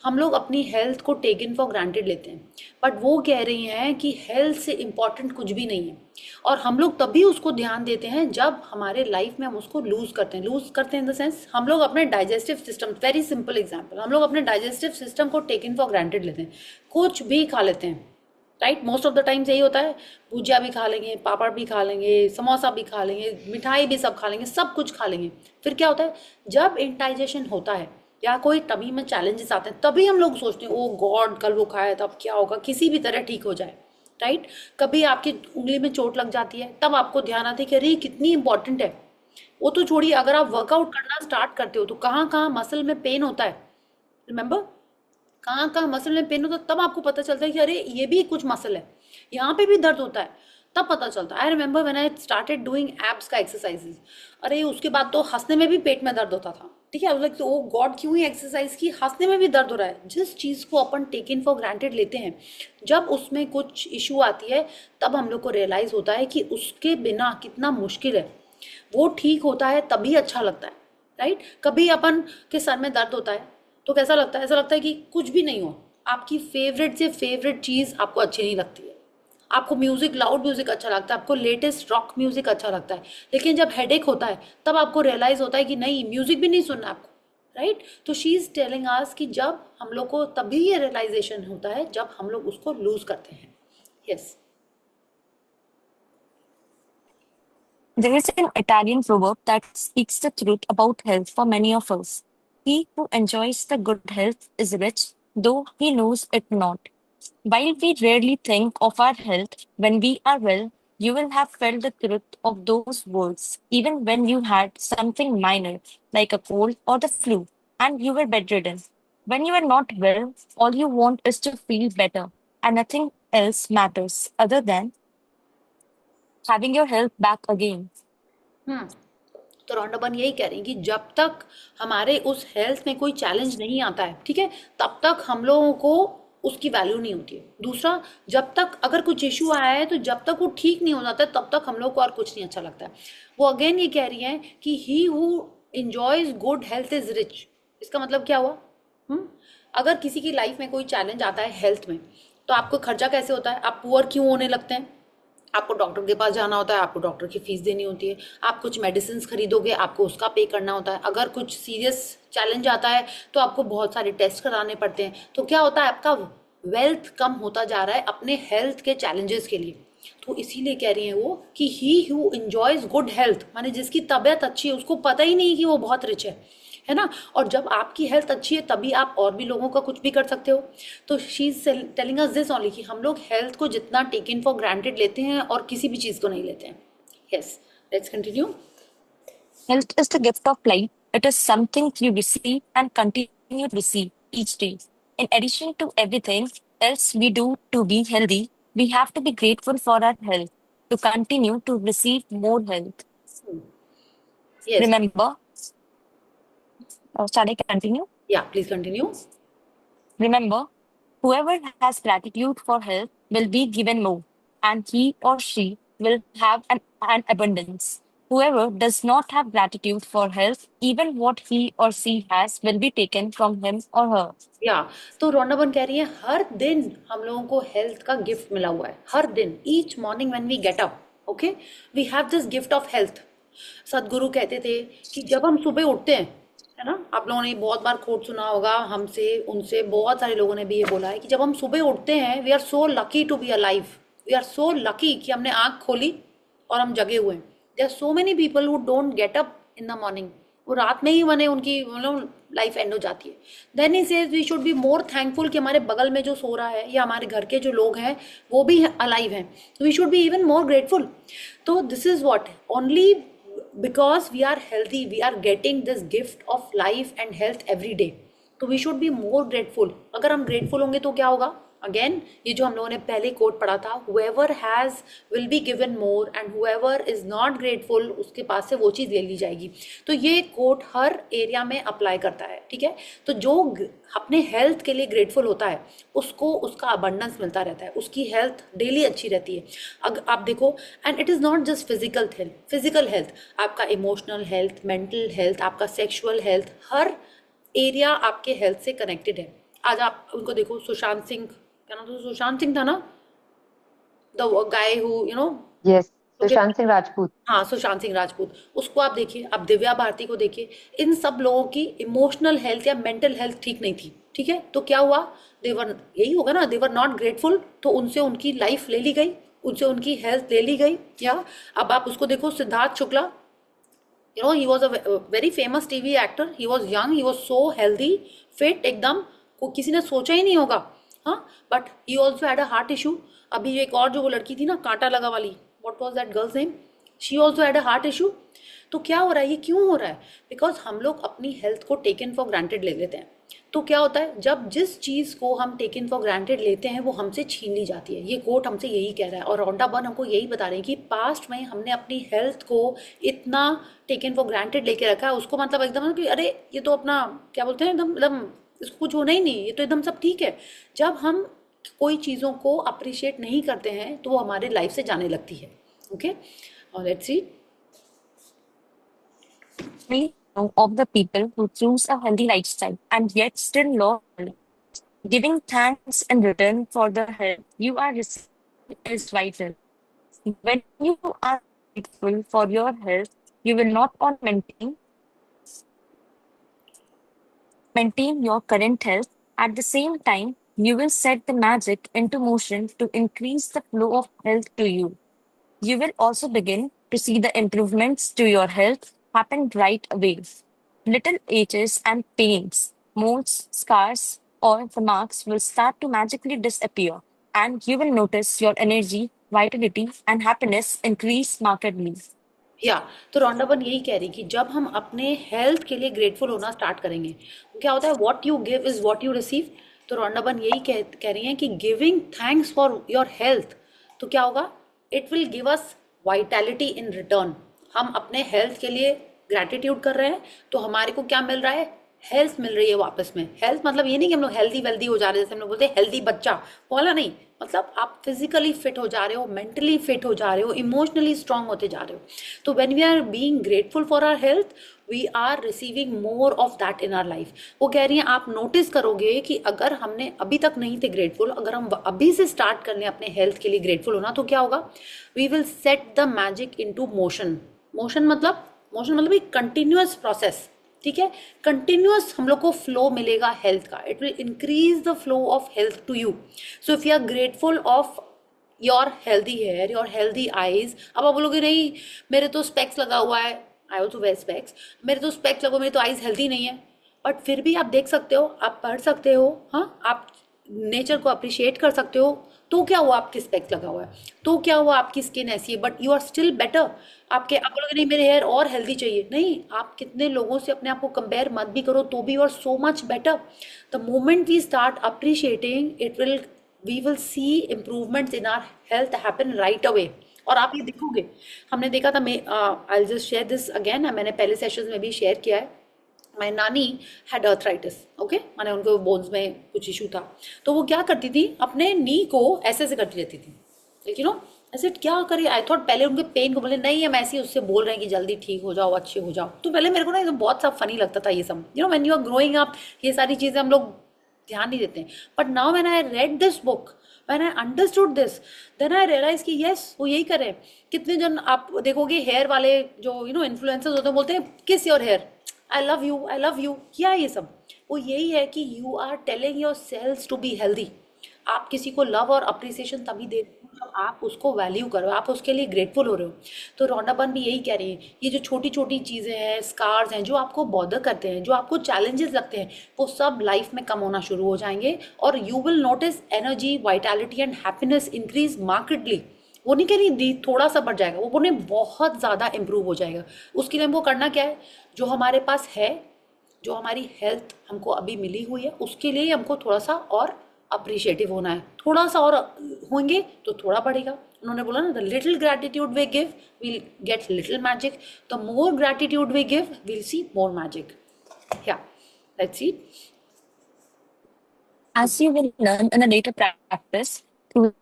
Speaker 2: हम लोग अपनी हेल्थ को टेकन फॉर ग्रांटेड लेते हैं, बट वो कह रही हैं कि हेल्थ से इम्पॉर्टेंट कुछ भी नहीं है, और हम लोग तभी उसको ध्यान देते हैं जब हमारे लाइफ में हम उसको लूज करते हैं इन द सेंस, हम लोग अपने digestive system, very simple example, हम लोग अपने डाइजेस्टिव सिस्टम को टेकन फॉर ग्रांटेड लेते हैं, कुछ भी खा लेते हैं, right? Most of the times यही होता है, भुजिया भी खा लेंगे, पापड़ भी खा लेंगे, समोसा भी खा लेंगे, मिठाई भी सब खा लेंगे, सब कुछ खा लेंगे। फिर क्या होता है, जब इंडाइजेशन होता है या कोई टमी में चैलेंजेस आते हैं, तभी हम लोग सोचते हैं ओ गॉड कल वो खाया तब क्या होगा, किसी भी तरह ठीक हो जाए, राइट? कभी आपकी उंगली में चोट लग जाती है, तब आपको ध्यान आता है कि अरे कितनी इंपॉर्टेंट है। वो तो छोड़िए, अगर आप वर्कआउट करना स्टार्ट करते हो तो कहाँ कहाँ मसल में पेन होता है, रिमेंबर, कहाँ कहाँ मसल में पेन होता है, तब आपको पता चलता है कि अरे ये भी कुछ मसल है, यहाँ पे भी दर्द होता है, तब पता चलता है। I remember when I started doing abs का एक्सरसाइजेज, अरे उसके बाद तो हंसने में भी पेट में दर्द होता था, ठीक है, लाइक ओ गॉड क्यों ही एक्सरसाइज की, हंसने में भी दर्द हो रहा है। जिस चीज़ को अपन टेकन फॉर ग्रांटेड लेते हैं, जब उसमें कुछ इशू आती है, तब हम लोग को रियलाइज होता है कि उसके बिना कितना मुश्किल है। वो ठीक होता है तभी अच्छा लगता है, राइट? कभी अपन के सर में दर्द होता है तो कैसा लगता है, ऐसा लगता है कि कुछ भी नहीं हो, आपकी फेवरेट से फेवरेट चीज़ आपको अच्छी नहीं लगती है, आपको म्यूजिक, लाउड म्यूजिक अच्छा लगता है, आपको लेटेस्ट रॉक म्यूजिक अच्छा लगता है, लेकिन जब हेडेक होता है तब आपको रियलाइज होता है कि नहीं, म्यूजिक भी नहीं सुनना आपको, राइट? तो शी इज टेलिंग अस कि जब हम लोग को तभी ये रियलाइजेशन होता है जब हम लोग उसको लूज करते हैं। Yes.
Speaker 5: There is an Italian proverb that speaks the truth about health for many of us. He who enjoys the good health is rich, though he knows it not. While we rarely think of our health when we are well, you will have felt the truth of those words even when you had something minor, like a cold or the flu, and you were bedridden. When you are not well, all you want is to feel better, and nothing else matters other than having your health back again.
Speaker 2: तो Rhonda burn यही कह रही हैं कि जब तक हमारे उस हेल्थ में कोई चैलेंज नहीं आता है, ठीक है, तब तक हम लोगों को उसकी वैल्यू नहीं होती है। दूसरा, जब तक अगर कुछ इशू आया है तो जब तक वो ठीक नहीं हो जाता है तब तक हम लोग को और कुछ नहीं अच्छा लगता है। वो अगेन ये कह रही हैं कि he who enjoys good health is rich. इसका मतलब क्या हुआ? अगर किसी की लाइफ में कोई चैलेंज आता है हेल्थ में, तो आपको खर्चा कैसे होता है, आप पुअर क्यों होने लगते हैं? आपको डॉक्टर के पास जाना होता है, आपको डॉक्टर की फीस देनी होती है, आप कुछ मेडिसिन खरीदोगे, आपको उसका पे करना होता है। अगर कुछ सीरियस चैलेंज आता है तो आपको बहुत सारे टेस्ट कराने पड़ते हैं। तो क्या होता है, आपका वेल्थ कम होता जा रहा है अपने हेल्थ के चैलेंजेस के लिए। तो इसीलिए कह रही हैं वो कि he who enjoys good health, माने जिसकी तबीयत अच्छी है उसको पता ही नहीं कि वो बहुत रिच है, है ना। और जब आपकी हेल्थ अच्छी है तभी आप और भी लोगों का कुछ भी कर सकते हो। तो she is telling us this only कि हम लोग हेल्थ को जितना टेकन फॉर ग्रांटेड लेते हैं और किसी भी चीज़ को नहीं लेते हैं। Yes, let's continue.
Speaker 5: Health is the gift of life. It is something you receive and continue to receive each day. In addition to everything else we do to be healthy, we have to be grateful for our health to continue to receive more health.
Speaker 2: Yes,
Speaker 5: Remember, shall I continue?
Speaker 2: या please continue.
Speaker 5: Remember, whoever has gratitude for health will be given more, and he or she will have an abundance. Whoever does not have gratitude for health, even what he or she has will be taken from him or her.
Speaker 2: या तो रोंडाबन कह रही है हर दिन हम लोगों को हेल्थ का गिफ्ट मिला हुआ है। हर दिन, each morning when we get up, okay, we have this gift of health. Sadhguru कहते थे कि जब हम सुबह उठते हैं, है ना, आप लोगों ने बहुत बार कोट सुना होगा हमसे, उनसे, बहुत सारे लोगों ने भी ये बोला है कि जब हम सुबह उठते हैं, we are so lucky to be alive, we are so lucky कि हमने आँख खोली और हम जगे हुए हैं। There are so many people who don't get up in the morning, वो रात में ही बने उनकी मतलब लाइफ एंड हो जाती है। Then he says we should be more thankful कि हमारे बगल में जो सो रहा है या हमारे घर के जो लोग हैं वो भी अलाइव हैं, we should be even more grateful. तो this is what only because we are healthy, we are getting this gift of life and health every day. तो we should be more grateful. अगर हम grateful होंगे तो क्या होगा? Again ये जो हम लोगों ने पहले कोट पढ़ा था, whoever has will be given more and whoever is not grateful उसके पास से वो चीज़ ले ली जाएगी। तो ये कोट हर एरिया में अप्लाई करता है, ठीक है। तो जो अपने हेल्थ के लिए ग्रेटफुल होता है उसको उसका अबंडेंस मिलता रहता है, उसकी हेल्थ डेली अच्छी रहती है। अगर आप देखो, and it is not just physical health, आपका इमोशनल हेल्थ, मेंटल हेल्थ, आपका सेक्शुअल हेल्थ, हर एरिया आपके हेल्थ से कनेक्टेड है। आज आप उनको देखो, सुशांत सिंह, क्या नाम था, सुशांत सिंह था ना, the guy who you know,
Speaker 1: Yes, Sushant Singh Rajput.
Speaker 2: हाँ, सुशांत सिंह राजपूत, उसको आप देखिए, आप दिव्या भारती को देखिए, इन सब लोगों की इमोशनल हेल्थ या मेंटल हेल्थ ठीक नहीं थी, ठीक है। तो क्या हुआ, देवर, यही होगा ना, देवर नॉट ग्रेटफुल, तो उनसे उनकी लाइफ ले ली गई, उनसे उनकी हेल्थ ले ली गई। या अब आप उसको देखो, Siddharth Shukla, you know, he was a very famous TV actor, he was young, he was so healthy, fit एकदम, को किसी ने सोचा ही नहीं होगा, हाँ, but he also had a heart issue। अभी एक और जो वो लड़की थी ना, कांटा लगा वाली, what was that girl's name, she also had a heart issue। तो क्या हो रहा है, ये क्यों हो रहा है? बिकॉज हम लोग अपनी हेल्थ को टेकन फॉर ग्रांटेड ले लेते हैं। तो क्या होता है, जब जिस चीज़ को हम टेकन फॉर ग्रांटेड लेते हैं वो हमसे छीन ली जाती है। ये कोट हमसे यही कह रहा है, और रोंडा बर्न हमको यही बता रहे हैं कि पास्ट में हमने अपनी हेल्थ को इतना टेकन फॉर ग्रांटेड लेके रखा है, उसको मतलब एकदम कि अरे ये तो अपना क्या बोलते हैं, एकदम इसको कुछ होना ही नहीं, ये तो एकदम सब ठीक है। जब हम कोई चीज़ों को अप्रिशिएट नहीं करते हैं तो वो हमारे लाइफ से जाने लगती है। ओके, और let's see.
Speaker 5: We know of the people who choose a healthy lifestyle and yet still love giving thanks in return for the help you are receiving is vital. When you are grateful for your health, you will not only maintain your current health. At the same time, you will set the magic into motion to increase the flow of health to you. You will also begin to see the improvements to your health happen right away. Little aches and pains, moles, scars, or the marks will start to magically disappear, and you will notice your energy, vitality, and happiness increase markedly.
Speaker 2: या तो रोंडाबन यही कह रही कि जब हम अपने health के लिए ग्रेटफुल होना स्टार्ट करेंगे तो क्या होता है, what you give is what you receive. तो रोंडाबन यही कह रही हैं कि giving thanks for your health, तो क्या होगा, it will give us vitality in return. हम अपने हेल्थ के लिए ग्रैटिट्यूड कर रहे हैं तो हमारे को क्या मिल रहा है, हेल्थ मिल रही है वापस में। हेल्थ मतलब ये नहीं कि हम लोग हेल्दी वेल्दी हो जा रहे हैं, जैसे हम लोग बोलते हैं हेल्दी बच्चा, बोला नहीं, मतलब आप फिजिकली फिट हो जा रहे हो, मेंटली फिट हो जा रहे हो, इमोशनली स्ट्रांग होते जा रहे हो। तो when we are being grateful for our health, we are receiving more of that in our life. वो कह रही हैं आप नोटिस करोगे कि अगर हमने अभी तक नहीं थे ग्रेटफुल, अगर हम अभी से स्टार्ट कर लें अपने हेल्थ के लिए ग्रेटफुल होना, तो क्या होगा, we will set the magic into motion. Motion मतलब एक कंटिन्यूअस प्रोसेस, ठीक है, कंटिन्यूअस हम लोग को फ्लो मिलेगा हेल्थ का। It will increase the flow of health to you. So if you are grateful of your healthy hair, your healthy eyes, अब आप बोलोगे नहीं मेरे तो स्पेक्स लगा हुआ है, आई ऑल्सो वेयर स्पेक्स, मेरे तो स्पेक्स लगो, मेरी तो आईज हेल्थी नहीं है, बट फिर भी आप देख सकते हो, आप पढ़ सकते हो, हाँ, आप नेचर को अप्रिशिएट कर सकते हो। तो क्या हुआ आपके स्पेक्स लगा हुआ है, तो क्या हुआ आपकी स्किन ऐसी है, but you are still better. आपके, आप बोलोगे नहीं मेरे हेयर और हेल्दी चाहिए, नहीं, आप कितने लोगों से अपने आप को कंपेयर मत भी करो तो भी you are so much better. The moment we start appreciating it will, we will see improvements in our health happen right away. और आप ये देखोगे, हमने देखा था, मैं I just share this again, मैंने पहले सेशंस में भी शेयर किया है, माई नानी हैड अर्थराइटिस, ओके, माने उनको बोन्स में कुछ इशू था। तो वो क्या करती थी, अपने नी को ऐसे ऐसे करती रहती थी, लेकिन नो ऐसे क्या करिए, आई थॉट पहले उनके पेन को बोले नहीं, हम ऐसे ही उससे बोल रहे हैं कि जल्दी ठीक हो जाओ, अच्छे हो जाओ। तो पहले मेरे को ना ये तो बहुत सा फनी लगता था ये सब, you know when you are growing up, ये सारी चीज़ें हम लोग ध्यान नहीं देते हैं। But now when I read this book, when I understood this, then I realize कि यस, वो यही करे। कितने जन आप देखोगे हेयर वाले जो यू नो इन्फ्लुएंसर्स होते हैं, बोलते हैं kiss your hair, I love you, I love you, क्या है ये सब? वो यही है कि you are telling your cells to be healthy. आप किसी को लव और अप्रिसिएशन तभी दे रहे हो जब आप उसको वैल्यू करो, आप उसके लिए ग्रेटफुल हो रहे हो। तो रोंडा बर्न भी यही कह रही है, ये जो छोटी छोटी चीज़ें हैं, स्कार्स हैं, जो आपको बॉदर करते हैं, जो आपको चैलेंजेस लगते हैं, वो सब लाइफ में कम होना शुरू हो जाएंगे, और you will notice energy, vitality and happiness increase markedly. वो नहीं कह रही थोड़ा सा बढ़ जाएगा, वो बोले बहुत ज़्यादा इंप्रूव हो जाएगा। उसके लिए हमको करना क्या है, जो हमारे पास है, जो हमारी हेल्थ हमको अभी मिली हुई है, उसके लिए हमको थोड़ा सा और अप्रिशिएटिव होना है, थोड़ा सा और होंगे तो थोड़ा बढ़ेगा। उन्होंने बोला ना, the little gratitude we give will get little magic, the more gratitude we give will see more magic. या let's see.
Speaker 5: As you will learn in a later practice, through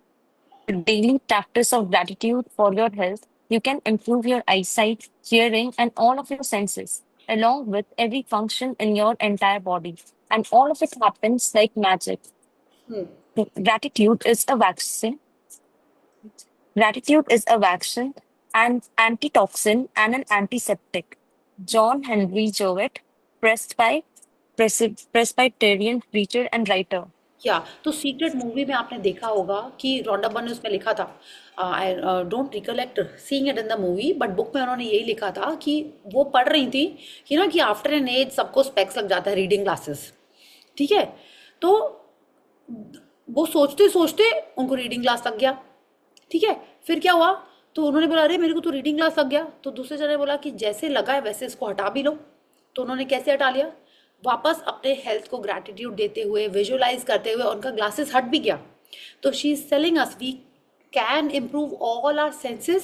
Speaker 5: daily practice of gratitude for your health, you can improve your eyesight, hearing, and all of your senses, along with every function in your entire body. And all of it happens like magic. Gratitude is a vaccine. Gratitude is a vaccine, an antitoxin, and an antiseptic. John Henry Jowett, Presbyterian preacher and writer.
Speaker 2: या तो secret movie में आपने देखा होगा कि Rhonda Byrne ने उसमें लिखा था, I don't recollect seeing it in the movie, but book में उन्होंने यही लिखा था कि वो पढ़ रही थी कि ना कि आफ्टर एन एज सबको स्पेक्स लग जाता है, रीडिंग ग्लासेस, ठीक है। तो वो सोचते सोचते उनको रीडिंग ग्लास लग गया, ठीक है। फिर क्या हुआ, तो उन्होंने बोला अरे मेरे को तो रीडिंग ग्लास लग गया। तो दूसरे जने बोला कि जैसे लगा है वैसे इसको हटा भी लो। तो उन्होंने कैसे हटा लिया, वापस अपने हेल्थ को ग्रैटिट्यूड देते हुए, विजुअलाइज करते हुए उनका ग्लासेस हट भी गया। तो she is telling us we can improve all our senses.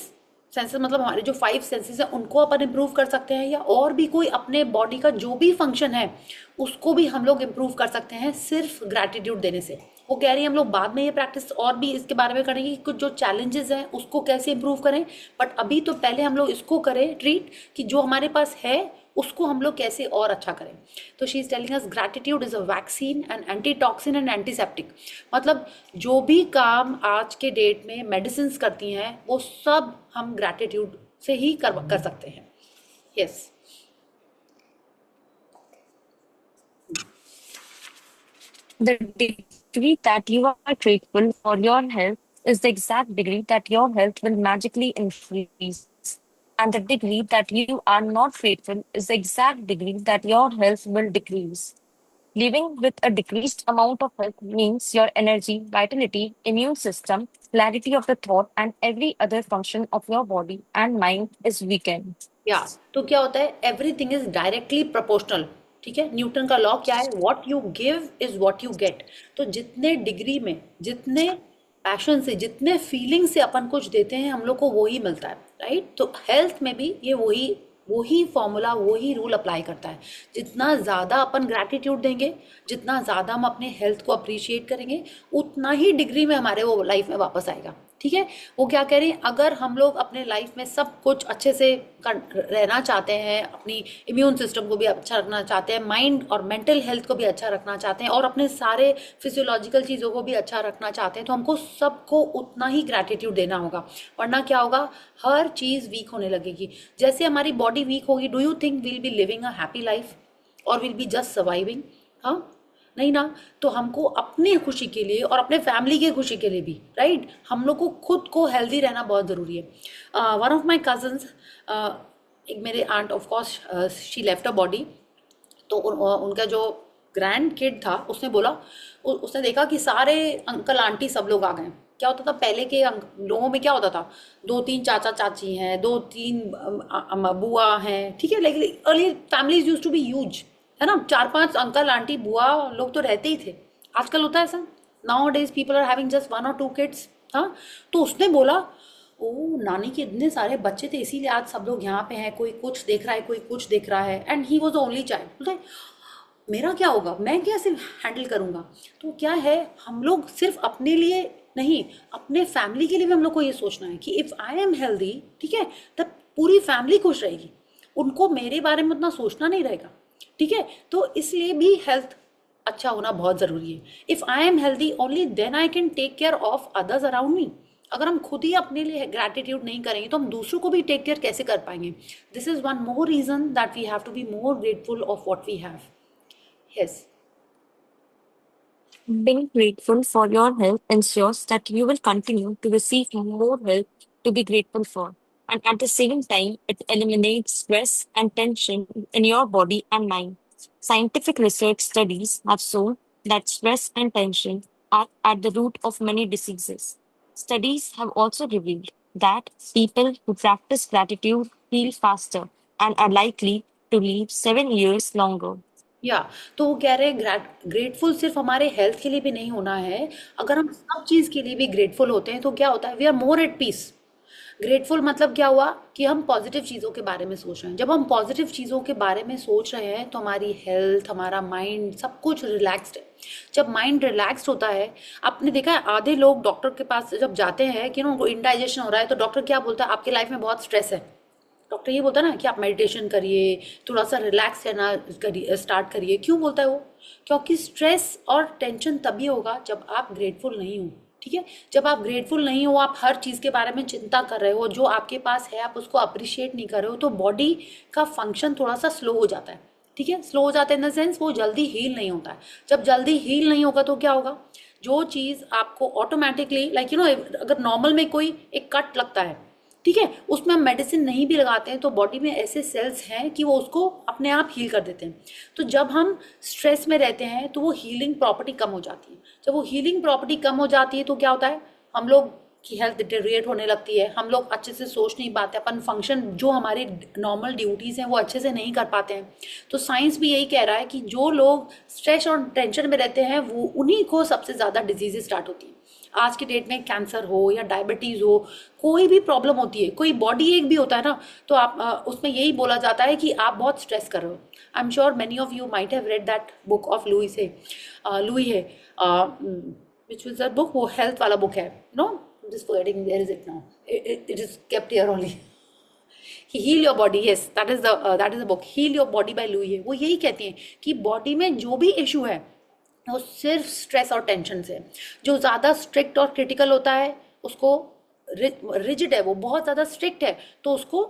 Speaker 2: Senses मतलब हमारे जो 5 सेंसेस हैं उनको अपन इम्प्रूव कर सकते हैं, या और भी कोई अपने बॉडी का जो भी फंक्शन है उसको भी हम लोग इम्प्रूव कर सकते हैं सिर्फ ग्रैटिट्यूड देने से। वो कह रही है हम लोग बाद में ये प्रैक्टिस और भी इसके बारे में करेंगे कि कुछ जो चैलेंजेस हैं उसको कैसे इम्प्रूव करें, बट अभी तो पहले हम लोग इसको करें ट्रीट कि जो हमारे पास है उसको हम लोग कैसे और अच्छा करें। तो she is telling us gratitude is a vaccine and antitoxin and antiseptic. मतलब जो भी काम आज के डेट में मेडिसिन करती हैं वो सब हम ग्रैटिट्यूड से ही कर सकते हैं। Yes
Speaker 5: The degree that you are grateful for your health is the exact degree that your health will magically increase. And the degree that you are not grateful is the exact degree that your health will decrease. Living with a decreased amount of health means your energy, vitality, immune system, clarity of the thought, and every other function of your body and mind is weakened.
Speaker 2: या तो क्या होता है, everything is directly proportional, ठीक है। Newton का law क्या है, what you give is what you get. तो जितने डिग्री में, जितने पैशन से, जितने फीलिंग से अपन कुछ देते हैं हम लोग को वही मिलता है, राइट। तो हेल्थ में भी ये वही फॉर्मूला, वही रूल अप्लाई करता है। जितना ज़्यादा अपन ग्रैटिट्यूड देंगे, जितना ज़्यादा हम अपने हेल्थ को अप्रिशिएट करेंगे, उतना ही डिग्री में हमारे वो लाइफ में वापस आएगा, ठीक है। वो क्या कह रही हैं, अगर हम लोग अपने लाइफ में सब कुछ अच्छे से रहना चाहते हैं, अपनी इम्यून सिस्टम को भी अच्छा रखना चाहते हैं, माइंड और मेंटल हेल्थ को भी अच्छा रखना चाहते हैं, और अपने सारे फिजियोलॉजिकल चीज़ों को भी अच्छा रखना चाहते हैं, तो हमको सबको उतना ही ग्रैटिट्यूड देना होगा। वरना क्या होगा, हर चीज़ वीक होने लगेगी। जैसे हमारी बॉडी वीक होगी, do you think will be living a happy life और विल बी जस्ट सर्वाइविंग? हाँ, नहीं ना। तो हमको अपनी खुशी के लिए और अपने फैमिली की खुशी के लिए भी, राइट, हम लोग को खुद को हेल्दी रहना बहुत ज़रूरी है। वन ऑफ माई कजन्स एक मेरे aunt of course she left a body, तो उनका जो ग्रैंड किड था उसने बोला, उसने देखा कि सारे अंकल आंटी सब लोग आ गए। क्या होता था पहले के लोगों में, क्या होता था, दो तीन चाचा चाची हैं, दो तीन बुआ हैं, ठीक है, like early families used to be huge, है ना, चार पांच अंकल आंटी बुआ लोग तो रहते ही थे। आजकल होता है ऐसा, nowadays people are having just 1 or 2 kids। हाँ, तो उसने बोला ओ नानी के इतने सारे बच्चे थे इसीलिए आज सब लोग यहाँ पे हैं, कोई कुछ देख रहा है, कोई कुछ देख रहा है, and he was the only child. बोलते मेरा क्या होगा, मैं कैसे हैंडल करूँगा। तो क्या है, हम लोग सिर्फ अपने लिए नहीं, अपने फैमिली के लिए भी हम लोग को ये सोचना है कि इफ़ आई एम हेल्दी, ठीक है, तब पूरी फैमिली खुश रहेगी, उनको मेरे बारे में उतना सोचना नहीं रहेगा, ठीक है। तो इसलिए भी हेल्थ अच्छा होना बहुत ज़रूरी है। If I am healthy only then I can take care of others around me. अगर हम खुद ही अपने लिए ग्रैटिट्यूड नहीं करेंगे तो हम दूसरों को भी टेक केयर कैसे कर पाएंगे। This is one more reason that we have to be more grateful of what we have. Yes.
Speaker 5: Being grateful for your health ensures that you will continue to receive more help to be grateful for. And at the same time, it eliminates stress and tension in your body and mind. Scientific research studies have shown that stress and tension are at the root of many diseases. Studies have also revealed that people who practice gratitude heal faster and are likely to live 7 years longer.
Speaker 2: या तो वो कह रहे हैं grateful सिर्फ हमारे health के लिए भी नहीं होना है। अगर हम सब चीज़ के लिए भी ग्रेटफुल होते हैं तो क्या होता है, we are more at peace. Grateful मतलब क्या हुआ कि हम पॉजिटिव चीज़ों के बारे में सोच रहे हैं। जब हम पॉजिटिव चीज़ों के बारे में सोच रहे हैं तो हमारी हेल्थ, हमारा माइंड, सब कुछ रिलैक्स्ड है। जब माइंड रिलैक्स्ड होता है, आपने देखा है आधे लोग डॉक्टर के पास जब जाते हैं कि ना उनको इंडाइजेशन हो रहा है, तो डॉक्टर क्या बोलता है, आपके लाइफ में बहुत स्ट्रेस है। डॉक्टर ये बोलता है ना कि आप मेडिटेशन करिए, थोड़ा सा रिलैक्स करना करिए, स्टार्ट करिए। क्यों बोलता है वो? क्योंकि स्ट्रेस और टेंशन तभी होगा जब आप ग्रेटफुल नहीं हो, ठीक है। जब आप ग्रेटफुल नहीं हो, आप हर चीज़ के बारे में चिंता कर रहे हो, जो आपके पास है आप उसको अप्रिशिएट नहीं कर रहे हो, तो बॉडी का फंक्शन थोड़ा सा स्लो हो जाता है, ठीक है। स्लो हो जाता है इन द सेंस वो जल्दी हील नहीं होता है। जब जल्दी हील नहीं होगा तो क्या होगा, जो चीज़ आपको ऑटोमेटिकली लाइक यू नो, अगर नॉर्मल में कोई एक कट लगता है, ठीक है, उसमें हम मेडिसिन नहीं भी लगाते हैं तो बॉडी में ऐसे सेल्स हैं कि वो उसको अपने आप हील कर देते हैं। तो जब हम स्ट्रेस में रहते हैं तो वो हीलिंग प्रॉपर्टी कम हो जाती है। जब वो हीलिंग प्रॉपर्टी कम हो जाती है तो क्या होता है, हम लोग की हेल्थ डिटेरिएट होने लगती है, हम लोग अच्छे से सोच नहीं पाते, अपन फंक्शन जो हमारी नॉर्मल ड्यूटीज़ हैं वो अच्छे से नहीं कर पाते हैं। तो साइंस भी यही कह रहा है कि जो लोग स्ट्रेस और टेंशन में रहते हैं वो उन्हीं को सबसे ज़्यादा डिजीज़ स्टार्ट होती है। आज की डेट में कैंसर हो या डायबिटीज़ हो, कोई भी प्रॉब्लम होती है, कोई बॉडी एक भी होता है ना, तो आप उसमें यही बोला जाता है कि आप बहुत स्ट्रेस कर रहे हो। I am sure many of you might have read that book of Louise से, Louise Hay which is that book, वो हेल्थ वाला बुक है, no just forgetting where is it now, it is kept here only. Heal your body, yes that is the book, heal your body by Louise Hay. वो यही कहती हैं कि body में जो भी इशू है वो सिर्फ स्ट्रेस और टेंशन से। जो ज़्यादा स्ट्रिक्ट और क्रिटिकल होता है उसको रिजिड है, वो बहुत ज़्यादा स्ट्रिक्ट है तो उसको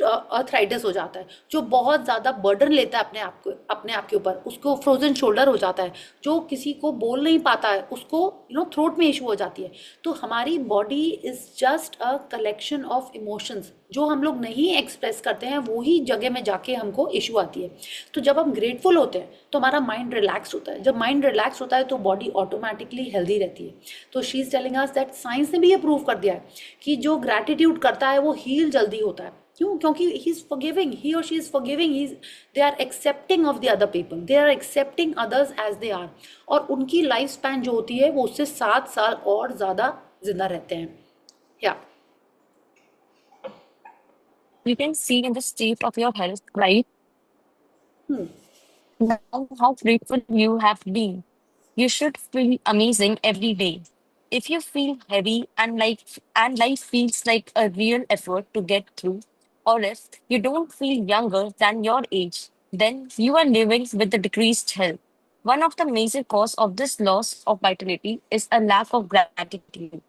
Speaker 2: अर्थराइटिस हो जाता है। जो बहुत ज़्यादा बर्डन लेता है अपने आप के ऊपर, उसको फ्रोजन शोल्डर हो जाता है। जो किसी को बोल नहीं पाता है उसको थ्रोट में इशू हो जाती है। तो हमारी body is just a collection of emotions, जो हम लोग नहीं एक्सप्रेस करते हैं वो ही जगह में जाके हमको इशू आती है। तो जब हम ग्रेटफुल होते हैं तो हमारा माइंड रिलैक्स होता है। जब माइंड रिलैक्स होता है तो बॉडी ऑटोमेटिकली हेल्दी रहती है। तो she is telling us that science ने भी ये प्रूव कर दिया है कि जो ग्रैटिट्यूड करता है वो हील जल्दी होता है। क्यों? क्योंकि ही इज फॉरगिविंग, ही और she is forgiving, they are accepting of the other people, they are accepting others as they are. और उनकी लाइफ स्पैन जो होती है वो उससे 7 साल और ज़्यादा जिंदा रहते हैं। या
Speaker 5: You can see in the state of your health, right? Now, how grateful you have been. You should feel amazing every day. If you feel heavy and life feels like a real effort to get through, or if you don't feel younger than your age, then you are living with the decreased health. One of the major cause of this loss of vitality is a lack of gratitude.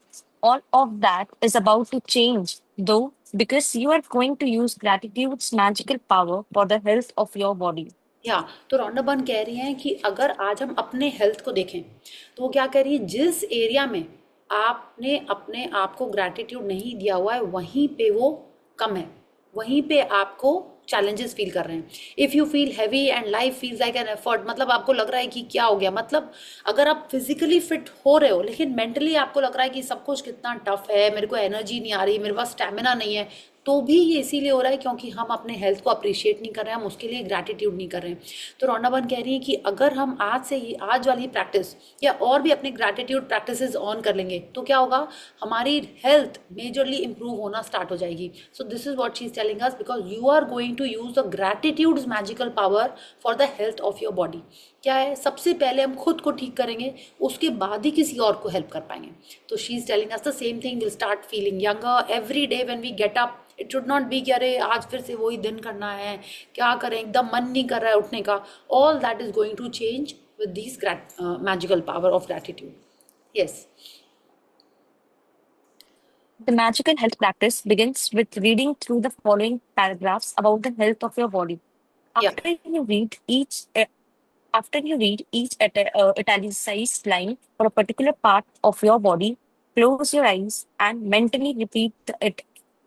Speaker 5: All of that is about to change, though, because you are going to use gratitude's magical power for the health of your body.
Speaker 2: या तो रौंडा burn कह रही हैं कि अगर आज हम अपने हेल्थ को देखें तो वो क्या कह रही है, जिस एरिया में आपने अपने आप को ग्रैटिट्यूड नहीं दिया हुआ है वहीं पे वो कम है, वहीं पे आपको चैलेंजेस फील कर रहे हैं. If you feel heavy and life feels like an effort, मतलब आपको लग रहा है कि क्या हो गया, मतलब अगर आप फिजिकली फिट हो रहे हो लेकिन मेंटली आपको लग रहा है कि सब कुछ कितना टफ है, मेरे को एनर्जी नहीं आ रही, मेरे पास स्टेमिना नहीं है, तो भी ये इसीलिए हो रहा है क्योंकि हम अपने हेल्थ को अप्रिशिएट नहीं कर रहे हैं, हम उसके लिए ग्रैटिट्यूड नहीं कर रहे हैं. तो रौनक कह रही है कि अगर हम आज से ही आज वाली प्रैक्टिस या और भी अपने ग्रैटिट्यूड प्रैक्टिसेस ऑन कर लेंगे तो क्या होगा, हमारी हेल्थ मेजरली इंप्रूव होना स्टार्ट हो जाएगी. So this is what she is telling us, because you are going to use the gratitude's magical power for the health of your body. क्या है, सबसे पहले हम खुद को ठीक करेंगे, उसके बाद ही किसी और को हेल्प कर पाएंगे. तो she is telling us the same thing, will start feeling younger every day when we get up. It should not be कि अरे आज फिर से वही दिन करना है, क्या करें, एकदम मन नहीं कर रहा है उठने का. All that is going to change with this magical power of gratitude. Yes.
Speaker 5: The magical health practice begins with reading through the following paragraphs about the health of your body.
Speaker 2: Yeah.
Speaker 5: After you read each italicized line for a particular part of your body, close your eyes and mentally repeat the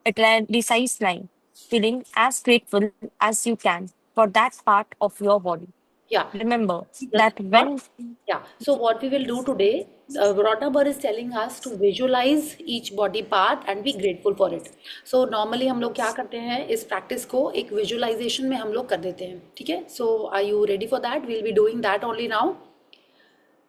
Speaker 5: italicized line, feeling as grateful as you can for that part of your body.
Speaker 2: Yeah.
Speaker 5: Remember
Speaker 2: Does
Speaker 5: that
Speaker 2: it
Speaker 5: when
Speaker 2: not? Yeah. So what we will do today, Rottenberg is telling us to visualize each body part and be grateful for it. So normally हम लोग क्या करते हैं, इस practice को एक visualization में हम लोग कर देते हैं, ठीक है? So are you ready for that? We'll be doing that only now.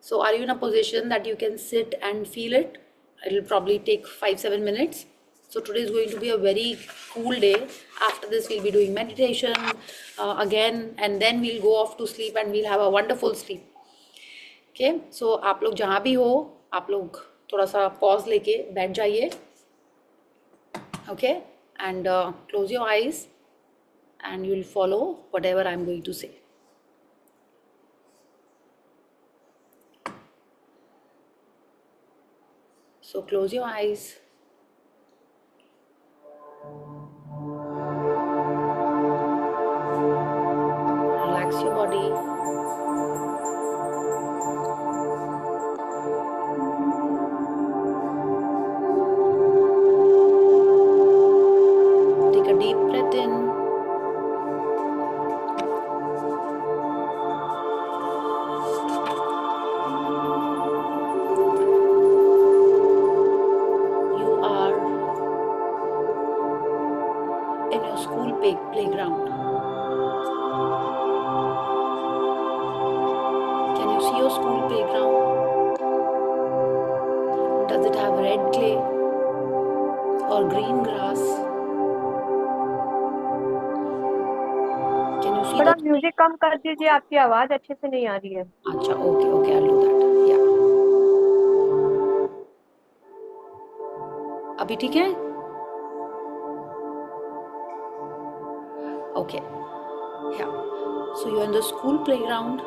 Speaker 2: So are you in a position that you can sit and feel it? It'll probably take 5-7 minutes. So today is going to be a very cool day. After this, we'll be doing meditation again, and then we'll go off to sleep and we'll have a wonderful sleep. Okay, so आप लोग जहाँ भी हो, आप लोग थोड़ा सा pause लेके बैठ जाइए. Okay, and close your eyes and you'll follow whatever I'm going to say. So close your eyes. Relax your body. Take a deep breath in. You are in your school playground. Can you see your school playground? Does it have red clay or green grass? Can you see
Speaker 1: थोड़ा
Speaker 2: the...
Speaker 1: music कम कर दीजिए, आपकी आवाज अच्छे से नहीं आ रही है.
Speaker 2: अच्छा, okay, I'll do that. Yeah. अभी ठीक है? Okay. Yeah. So you're in the school playground.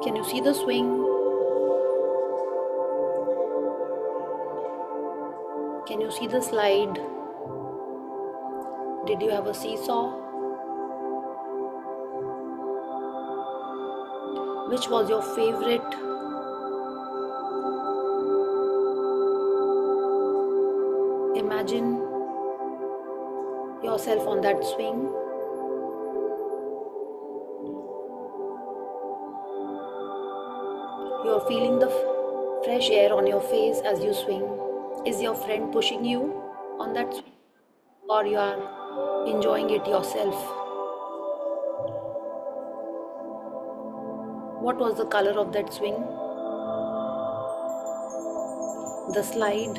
Speaker 2: Can you see the swing? Can you see the slide? Did you have a seesaw? Which was your favorite? Imagine yourself on that swing. You're feeling the fresh air on your face as you swing. Is your friend pushing you on that swing, or you are enjoying it yourself? What was the color of that swing? The slide?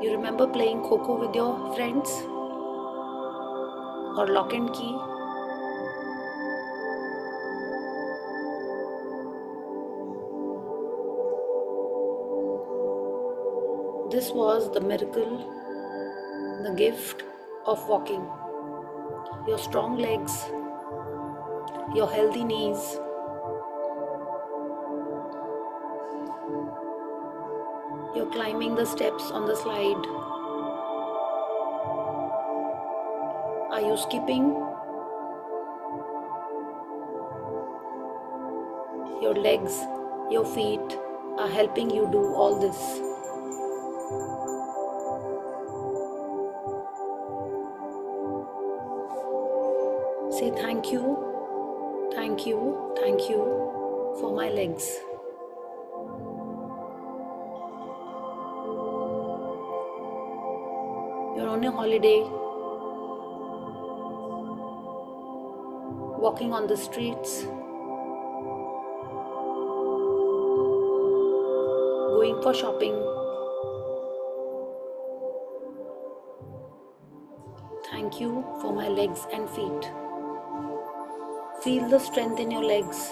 Speaker 2: You remember playing Kho-Kho with your friends? Or lock and key? This was the miracle, the gift of walking. Your strong legs, your healthy knees, you're climbing the steps on the slide. Are you skipping? Your legs, your feet, are helping you do all this. Say thank you, thank you, thank you for my legs. You're on a holiday, walking on the streets, going for shopping. Thank you for my legs and feet. Feel the strength in your legs.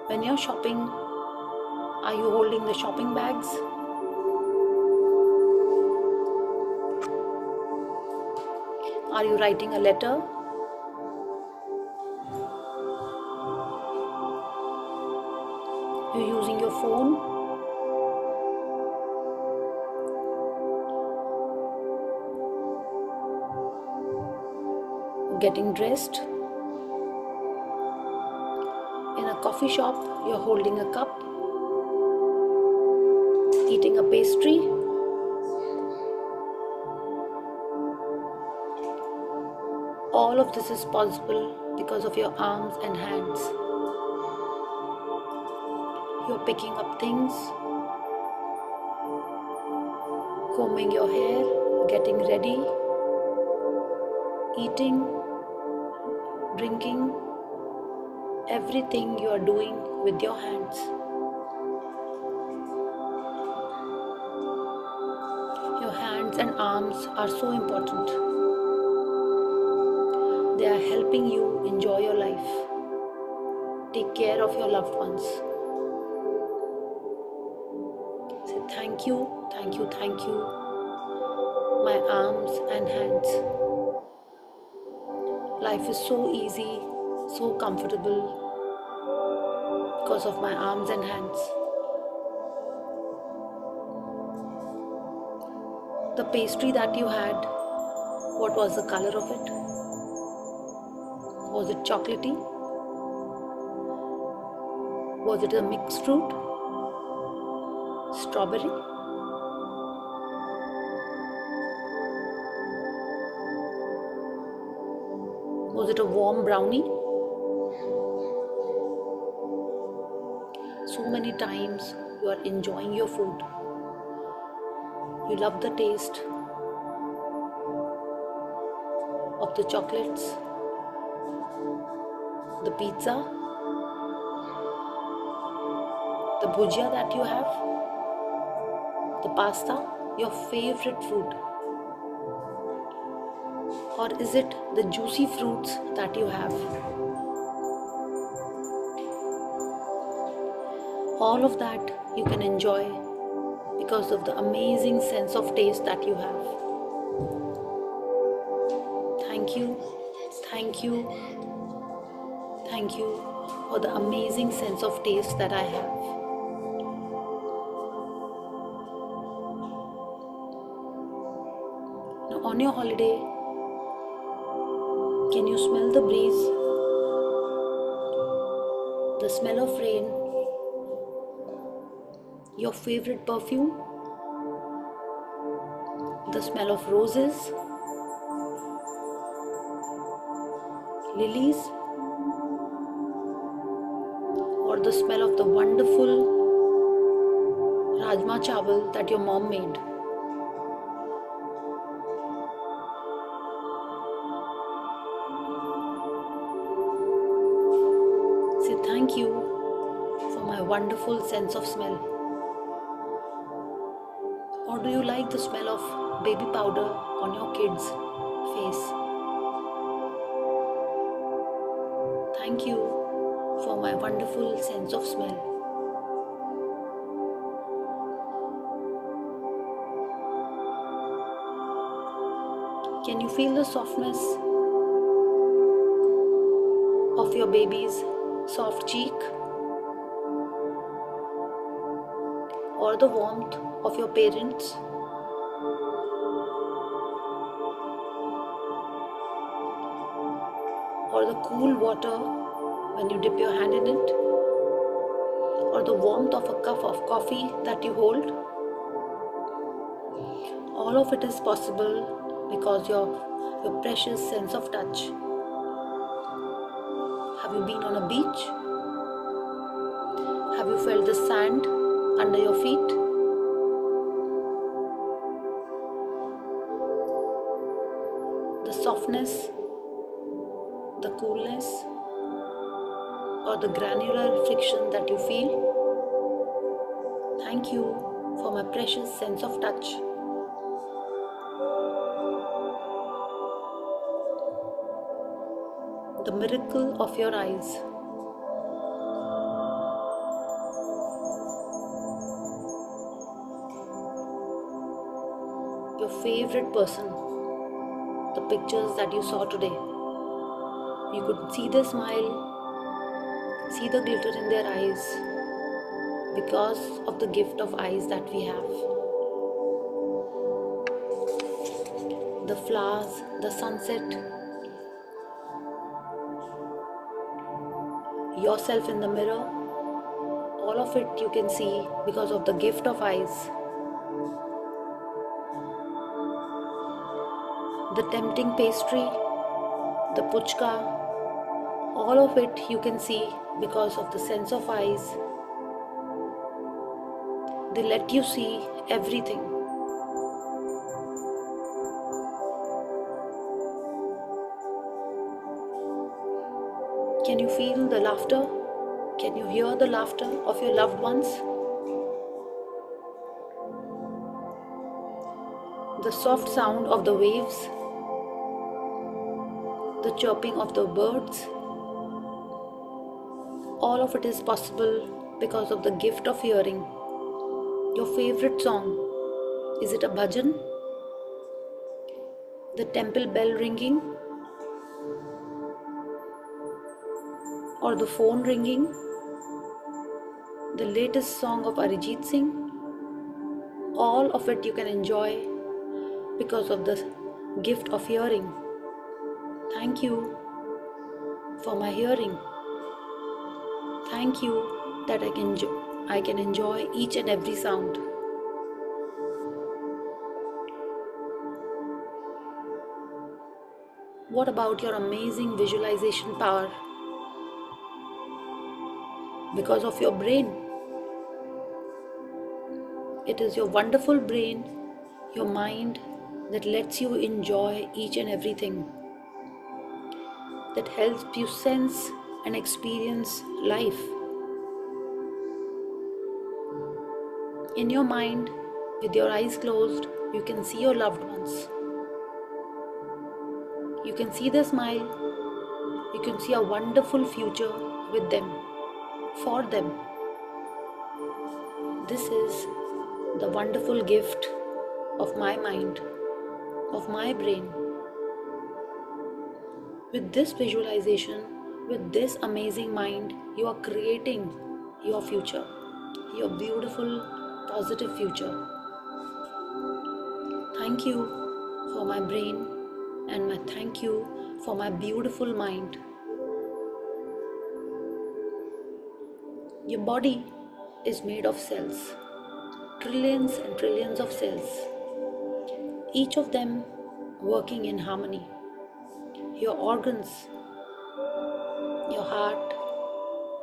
Speaker 2: When you're shopping, are you holding the shopping bags? Are you writing a letter? You're using your phone? Getting dressed? In a coffee shop, you're holding a cup, eating a pastry. All of this is possible because of your arms and hands. You're picking up things, combing your hair, getting ready, eating, drinking, everything you are doing with your hands. Your hands and arms are so important. They are helping you enjoy your life. Take care of your loved ones. Say thank you, thank you, thank you, my arms and hands. Life is so easy, so comfortable because of my arms and hands. The pastry that you had, what was the color of it? Was it chocolatey? Was it a mixed fruit? Strawberry? Was it a warm brownie? So many times you are enjoying your food. You love the taste of the chocolates, the pizza, the bhujia that you have, the pasta, your favorite food. Or is it the juicy fruits that you have? All of that you can enjoy because of the amazing sense of taste that you have. Thank you, thank you, thank you for the amazing sense of taste that I have. Now, on your holiday, can you smell the breeze, the smell of rain, your favorite perfume, the smell of roses, lilies, or the smell of the wonderful rajma chawal that your mom made? Say thank you for my wonderful sense of smell. Or do you like the smell of baby powder on your kid's face? Thank you for my wonderful sense of smell. Can you feel the softness of your baby's soft cheek? Or the warmth of your parents, or the cool water when you dip your hand in it, or the warmth of a cup of coffee that you hold. All of it is possible because of your precious sense of touch. Have you been on a beach? Have you felt the sand under your feet? The softness, the coolness, or the granular friction that you feel? Thank you for my precious sense of touch. The miracle of your eyes. Your favorite person, the pictures that you saw today. You could see their smile, see the glitter in their eyes because of the gift of eyes that we have. The flowers, the sunset, yourself in the mirror, all of it you can see because of the gift of eyes. The tempting pastry, the puchka, all of it you can see because of the sense of eyes. They let you see everything. Can you feel the laughter? Can you hear the laughter of your loved ones? The soft sound of the waves, the chirping of the birds, all of it is possible because of the gift of hearing. Your favorite song, is it a bhajan? The temple bell ringing? Or the phone ringing? The latest song of Arijit Singh? All of it you can enjoy because of the gift of hearing. Thank you for my hearing. Thank you that I can enjoy each and every sound. What about your amazing visualization power? Because of your brain. It is your wonderful brain, your mind, that lets you enjoy each and everything, that helps you sense and experience life. In your mind, with your eyes closed, you can see your loved ones. You can see their smile. You can see a wonderful future with them, for them. This is the wonderful gift of my mind, of my brain. With this visualization, with this amazing mind, you are creating your future, your beautiful, positive future. Thank you for my brain and thank you for my beautiful mind. Your body is made of cells, trillions and trillions of cells, each of them working in harmony. Your organs, your heart,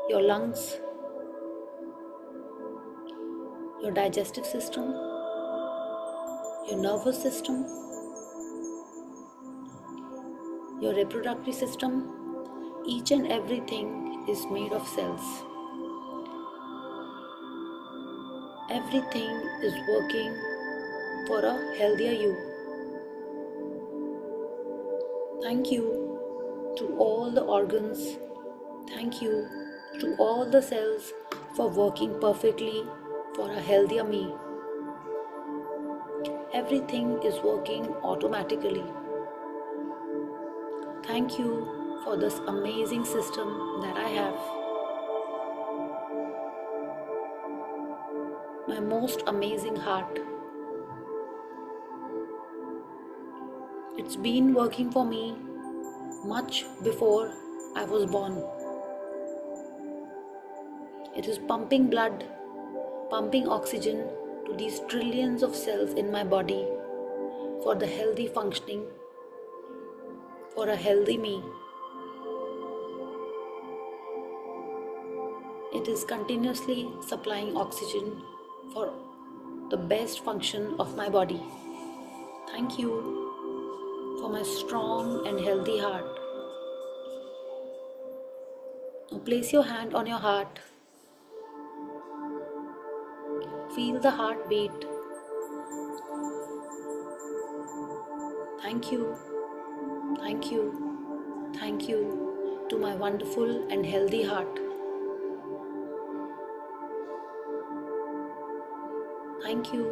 Speaker 2: your lungs, your digestive system, your nervous system, your reproductive system, each and everything is made of cells. Everything is working for a healthier you. Thank you to all the organs. Thank you to all the cells for working perfectly for a healthier me. Everything is working automatically. Thank you for this amazing system that I have. my most amazing heart. It's been working for me much before I was born. It is pumping blood, pumping oxygen to these trillions of cells in my body for the healthy functioning, for a healthy me. It is continuously supplying oxygen for the best function of my body. Thank you for my strong and healthy heart. Now place your hand on your heart. Feel the heartbeat. Thank you, thank you, thank you to my wonderful and healthy heart. Thank you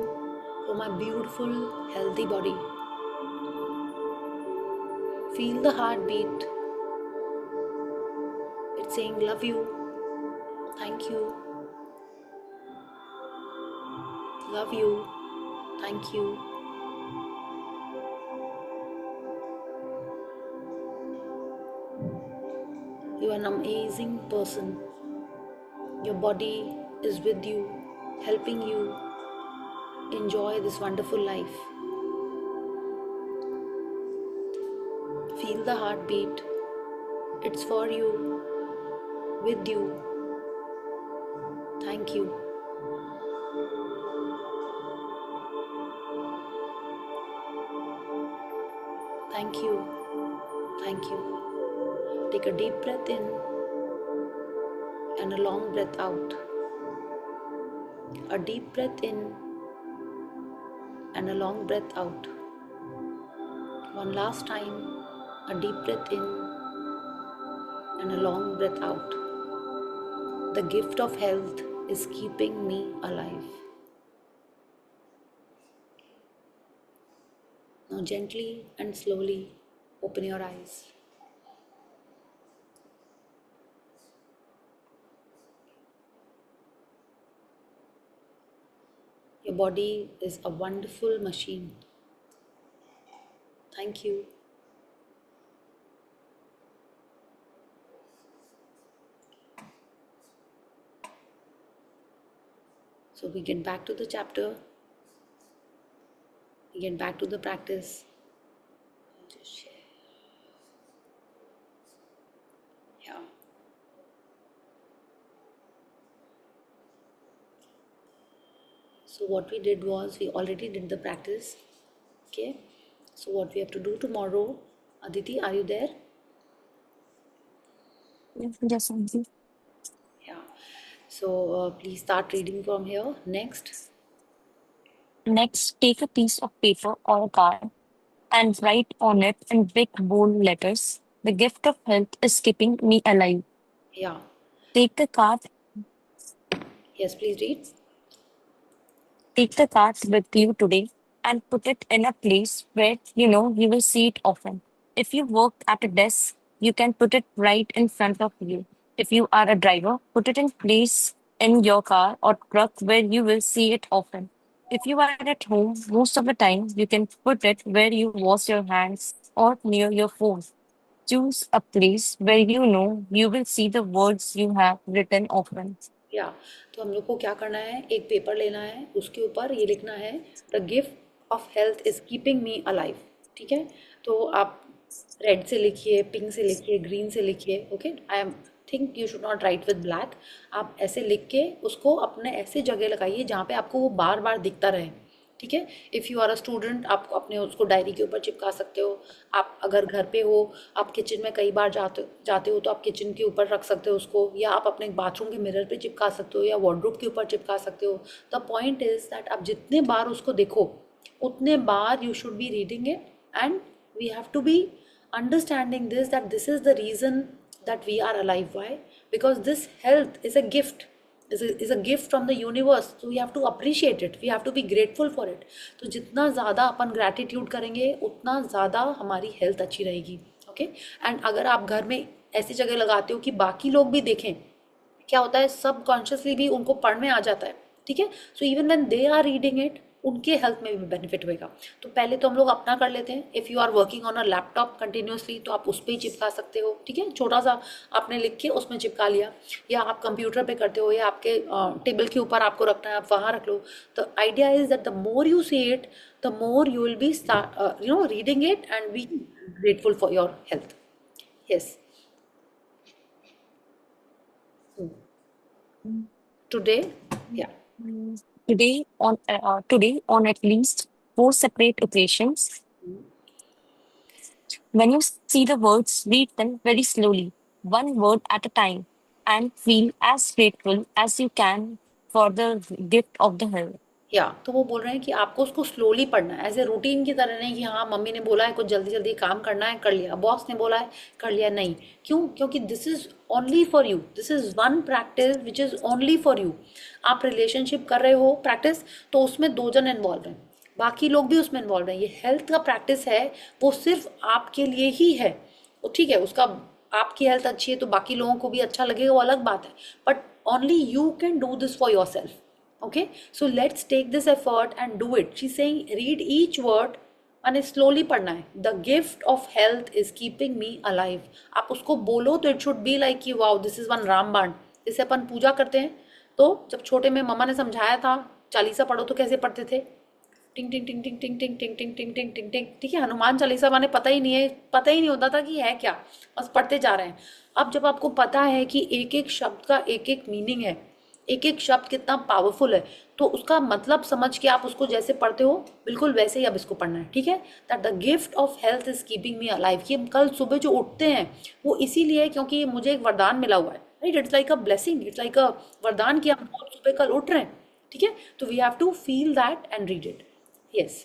Speaker 2: for my beautiful, healthy body. Feel the heartbeat. It's saying, love you, thank you, love you, thank you. You are an amazing person. Your body is with you, helping you enjoy this wonderful life. Feel the heartbeat. It's for you, with you. Thank you. Thank you. Thank you. Take a deep breath in and a long breath out. A deep breath in and a long breath out. One last time, a deep breath in and a long breath out. The gift of health is keeping me alive. Now gently and slowly open your eyes. Your body is a wonderful machine. Thank you. So we get back to the chapter. We get back to the practice. Just share. Yeah. So what we did was we already did the practice. Okay. So what we have to do tomorrow, Aditi, are you there?
Speaker 5: Yes, Aunty.
Speaker 2: Yeah. So please start reading from here. Next.
Speaker 5: Next, take a piece of paper or a card and write on it in big bold letters. The gift of health is keeping me alive.
Speaker 2: Yeah.
Speaker 5: Take the card,
Speaker 2: Yes, please read.
Speaker 5: take the card with you today and put it in a place where you know you will see it often. If you work at a desk, you can put it right in front of you. If you are a driver, put it in place in your car or truck where you will see it often. If you are at home, most of the time you can put it where you wash your hands or near your phone. Choose a place where you know you will see the words you have written often.
Speaker 2: या तो हम लोग को क्या करना है, एक paper लेना है, उसके ऊपर ये लिखना है the gift of health is keeping me alive. ठीक है, तो आप रेड से लिखिए, पिंक से लिखिए, ग्रीन से लिखिए. Okay, I am think you should not right with black. आप ऐसे लिख के उसको अपने ऐसे जगह लगाइए जहाँ पे आपको वो बार बार दिखता रहे. ठीक है, if you are a student आप अपने उसको डायरी के ऊपर चिपका सकते हो. आप अगर घर पे हो, आप किचन में कई बार जाते हो तो आप किचन के ऊपर रख सकते हो उसको, या आप अपने बाथरूम के मिरर पे चिपका सकते हो, या वार्डरोब के ऊपर चिपका सकते हो. द पॉइंट इज दैट आप जितने बार उसको देखो उतने बार you should be reading it, and we have to be understanding this, that this is the reason that we are alive. Why? Because this health is a gift, is a gift from the universe. So we have to appreciate it, we have to be grateful for it. तो जितना ज़्यादा अपन gratitude करेंगे उतना ज़्यादा हमारी health अच्छी रहेगी. Okay, and अगर आप घर में ऐसी जगह लगाते हो कि बाकी लोग भी देखें, क्या होता है सबकॉन्शियसली भी उनको पढ़ में आ जाता है. ठीक है। So even when they are reading it, उनके हेल्थ में भी बेनिफिट होएगा। तो पहले तो हम लोग अपना कर लेते हैं। If you are working on a laptop continuously, तो आप उस पर ही चिपका सकते हो, ठीक है। छोटा सा आपने लिख के उसमें चिपका लिया, या आप कंप्यूटर पे करते हो, या आपके टेबल के ऊपर आपको रखना है, आप वहाँ रख लो। The idea is that the more you see it, the more you will be reading it and be grateful for your health. Yes. Today, yeah.
Speaker 5: Today on at least 4 separate occasions, when you see the words, read them very slowly, one word at a time, and feel as grateful as you can for the gift of the health.
Speaker 2: या तो वो बोल रहे हैं कि आपको उसको slowly पढ़ना है, एज ए रूटीन की तरह नहीं कि हाँ मम्मी ने बोला है कुछ जल्दी जल्दी काम करना है, कर लिया, बॉस ने बोला है कर लिया, नहीं। क्यों? क्योंकि this is only for you, this is one practice which is only for you. आप रिलेशनशिप कर रहे हो प्रैक्टिस, तो उसमें 2 जन इन्वॉल्व हैं, बाकी लोग भी उसमें इन्वॉल्व हैं। ये हेल्थ का प्रैक्टिस है, वो सिर्फ आपके लिए ही है। वो ठीक है, उसका आपकी हेल्थ अच्छी है तो बाकी लोगों को भी अच्छा लगेगा, वो अलग बात है, but only you can do this for your self. Okay, so let's take this effort and do it. She's saying read each word and slowly पढ़ना है। The gift of health is keeping me alive. आप उसको बोलो तो it should be like कि wow this is one रामबाण। जैसे अपन पूजा करते हैं, तो जब छोटे में मम्मा ने समझाया था चालीसा पढ़ो तो कैसे पढ़ते थे? टिंग टिंग टिंग टिंग टिंग टिंग टिंग टिंग टिंग टिंग टिंग टिंग, ठीक है। हनुमान चालीसा माने पता ही नहीं है, पता ही नहीं होता था कि है क्या, बस पढ़ते जा रहे हैं। अब जब आपको पता है कि एक एक शब्द का एक एक मीनिंग है, एक एक शब्द कितना पावरफुल है, तो उसका मतलब समझ के आप उसको जैसे पढ़ते हो बिल्कुल वैसे ही अब इसको पढ़ना है, ठीक है। That the gift of health is keeping me alive. ये कल सुबह जो उठते हैं वो इसीलिए क्योंकि मुझे एक वरदान मिला हुआ है, right. It's like a blessing, it's like अ वरदान कि हम बहुत सुबह कल उठ रहे हैं, ठीक है। तो we have to feel that and read it. Yes.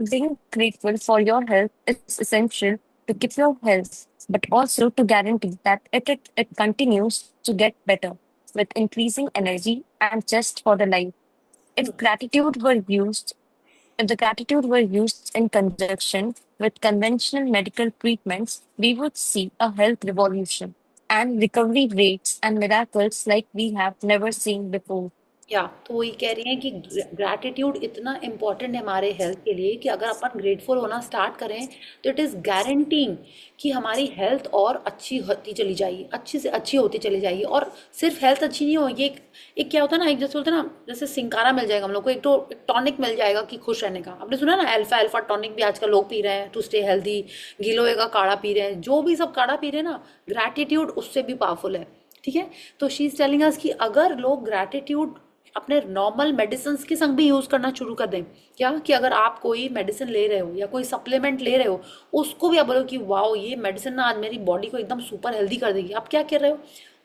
Speaker 5: Being grateful for your health is essential to keep your health, but also to guarantee that it continues to get better with increasing energy and just for the life. If gratitude were used, if the gratitude were used in conjunction with conventional medical treatments, we would see a health revolution and recovery rates and miracles like we have never seen before.
Speaker 2: या तो वही कह रही हैं कि gratitude इतना important है हमारे हेल्थ के लिए कि अगर अपन ग्रेटफुल होना स्टार्ट करें तो इट इज़ गारंटीइंग कि हमारी हेल्थ और अच्छी होती चली जाएगी, अच्छी से अच्छी होती चली जाएगी। और सिर्फ हेल्थ अच्छी नहीं होगी, एक क्या होता है ना, एक जैसे बोलते हैं ना, जैसे सिंकारा मिल जाएगा हम लोग को, एक तो एक टॉनिक मिल जाएगा कि खुश रहने का। आपने सुना ना अल्फा अल्फा टॉनिक भी आजकल लोग पी रहे हैं टू स्टे हेल्दी, गिलोय का काढ़ा पी रहे हैं, जो भी सब काढ़ा पी रहे हैं ना, ग्रैटिट्यूड उससे भी पावरफुल है, ठीक है। तो शी इज टेलिंग अस कि अगर लोग ग्रैटिट्यूड अपने नॉर्मल मेडिसिन के संग भी यूज़ करना शुरू कर दें, क्या कि अगर आप कोई मेडिसिन ले रहे हो या कोई सप्लीमेंट ले रहे हो, उसको भी आप बोलो कि वाओ ये मेडिसिन ना आज मेरी बॉडी को एकदम सुपर हेल्दी कर देगी, आप क्या कर रहे हो,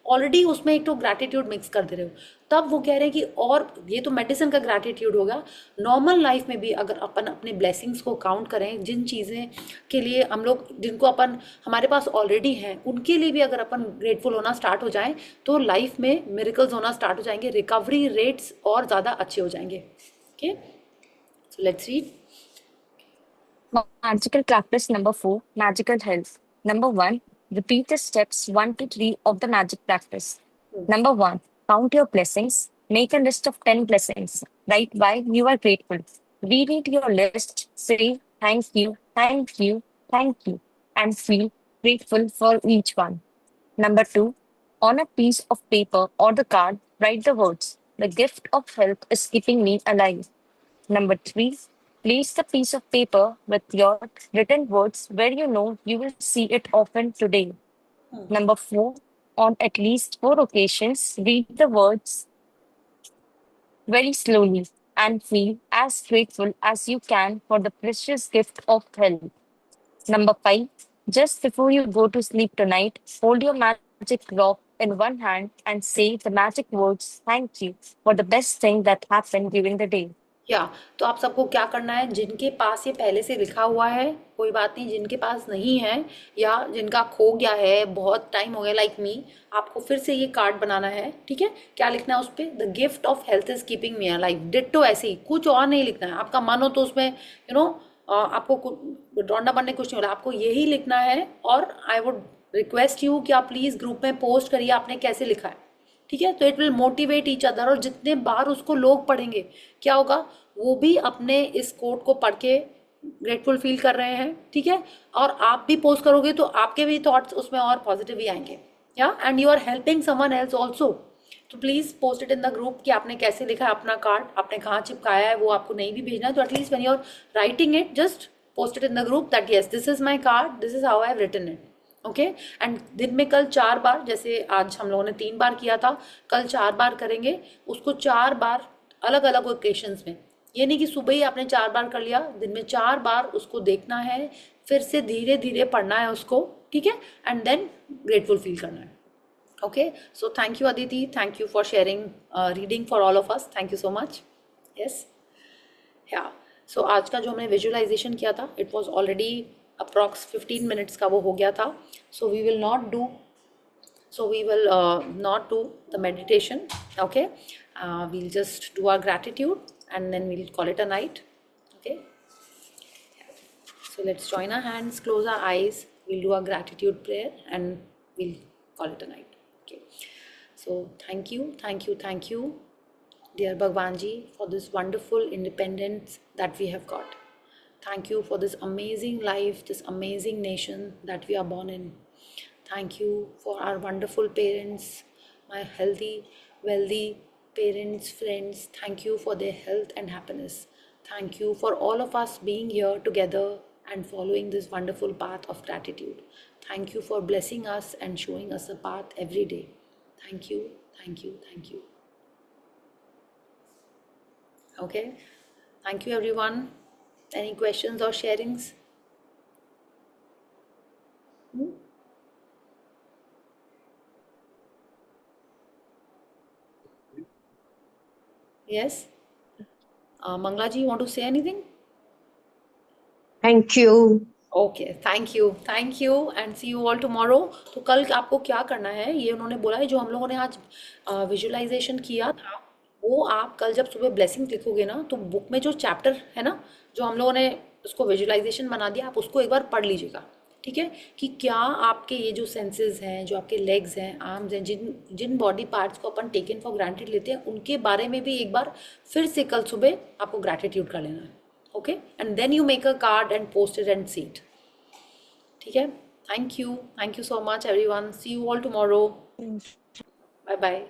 Speaker 2: ऑलरेडी उसमें एक तो ग्रैटिट्यूड मिक्स कर दे रहे हो। तब वो कह रहे हैं कि और ये तो मेडिसिन का ग्रैटिट्यूड होगा, नॉर्मल लाइफ में भी अगर अपन अपने ब्लेसिंग्स को काउंट करें, जिन चीज़ें के लिए हम लोग, जिनको अपन हमारे पास ऑलरेडी हैं, उनके लिए भी अगर अपन ग्रेटफुल होना स्टार्ट हो जाएं, तो लाइफ में मिरेकल्स होना स्टार्ट हो जाएंगे, रिकवरी रेट्स और ज़्यादा अच्छे हो जाएंगे। Okay, so let's read.
Speaker 5: Magical practice number 4, magical health. Number 1, repeat the steps 1 to 3 of the magic practice. Number 1, count your blessings. Make a list of 10 blessings. Write why you are grateful. Reread your list. Say thank you, thank you, thank you, and feel grateful for each one. Number 2, on a piece of paper or the card, write the words, the gift of health is keeping me alive. Number 3, place the piece of paper with your written words where you know you will see it often today. Number 4, on at least 4 occasions, read the words very slowly and feel as grateful as you can for the precious gift of health. Number 5, just before you go to sleep tonight, hold your magic rock in one hand and say the magic words thank you for the best thing that happened during the day.
Speaker 2: या तो आप सबको क्या करना है, जिनके पास ये पहले से लिखा हुआ है कोई बात नहीं, जिनके पास नहीं है या जिनका खो गया है, बहुत टाइम हो गया लाइक मी, आपको फिर से ये कार्ड बनाना है, ठीक है। क्या लिखना है उस पर? The gift of health is keeping me alive. Ditto ऐसे ही, कुछ और नहीं लिखना है। आपका मन हो तो उसमें आपको डोंडा बनने कुछ नहीं हो रहा, आपको यही लिखना है। और आई वुड रिक्वेस्ट यू कि आप प्लीज़ ग्रुप में पोस्ट करिए आपने कैसे लिखा है, ठीक है, तो it will motivate each other, और जितने बार उसको लोग पढ़ेंगे क्या होगा, वो भी अपने इस कोट को पढ़ के ग्रेटफुल फील कर रहे हैं, ठीक है, और आप भी पोस्ट करोगे तो आपके भी थॉट्स उसमें और पॉजिटिव ही आएंगे, या and you are helping someone else also. तो please post it in the group कि आपने कैसे लिखा है अपना कार्ड, आपने कहाँ चिपकाया है, वो आपको नहीं भी भेजना है तो at least when you are writing it just post it in the group that yes this is my card, this is how I have written it, okay. And दिन में कल 4 बार, जैसे आज हम लोगों ने 3 बार किया था, कल 4 बार करेंगे उसको, 4 बार अलग अलग ओकेशंस में। ये नहीं कि सुबह ही आपने 4 बार कर लिया, दिन में 4 बार उसको देखना है, फिर से धीरे धीरे पढ़ना है उसको, ठीक है, एंड देन ग्रेटफुल फील करना है, okay. So thank you Aditi, thank you for sharing reading for all of us, thank you so much. Yes, yeah so आज का जो हमने विजुअलाइजेशन किया था it was already approx 15 minutes का वो हो गया था। So we will not do the meditation, okay, we'll just do our gratitude and then we'll call it a night, okay। So let's join our hands, close our eyes, we'll do our gratitude prayer and we'll call it a night, okay। So thank you dear Bhagwan ji for this wonderful independence that we have got. Thank you for this amazing life, this amazing nation that we are born in. Thank you for our wonderful parents, my healthy, wealthy parents, friends. Thank you for their health and happiness. Thank you for all of us being here together and following this wonderful path of gratitude. Thank you for blessing us and showing us a path every day. Thank you, thank you, thank you. Okay, thank you everyone. Any questions or sharings? Yes. Mangla ji, you want to say anything?
Speaker 6: Thank you.
Speaker 2: Okay, thank you and see you all tomorrow. तो कल आपको क्या करना है ये उन्होंने बोला है, जो हम लोगों ने आज विजुअलाइजेशन किया था वो आप कल जब सुबह ब्लेसिंग लिखोगे ना तो बुक में जो चैप्टर है ना जो हम लोगों ने उसको विजुअलाइजेशन बना दिया, आप उसको एक बार पढ़ लीजिएगा, ठीक है, कि क्या आपके ये जो सेंसेस हैं, जो आपके लेग्स हैं, आर्म्स हैं, जिन बॉडी पार्ट्स को अपन टेकन फॉर ग्रांटेड लेते हैं उनके बारे में भी एक बार फिर से कल सुबह आपको ग्रैटिट्यूड कर लेना है, okay, and then you make a card and post it and see it, ठीक है। Thank you so much everyone, see you all tomorrow, bye bye.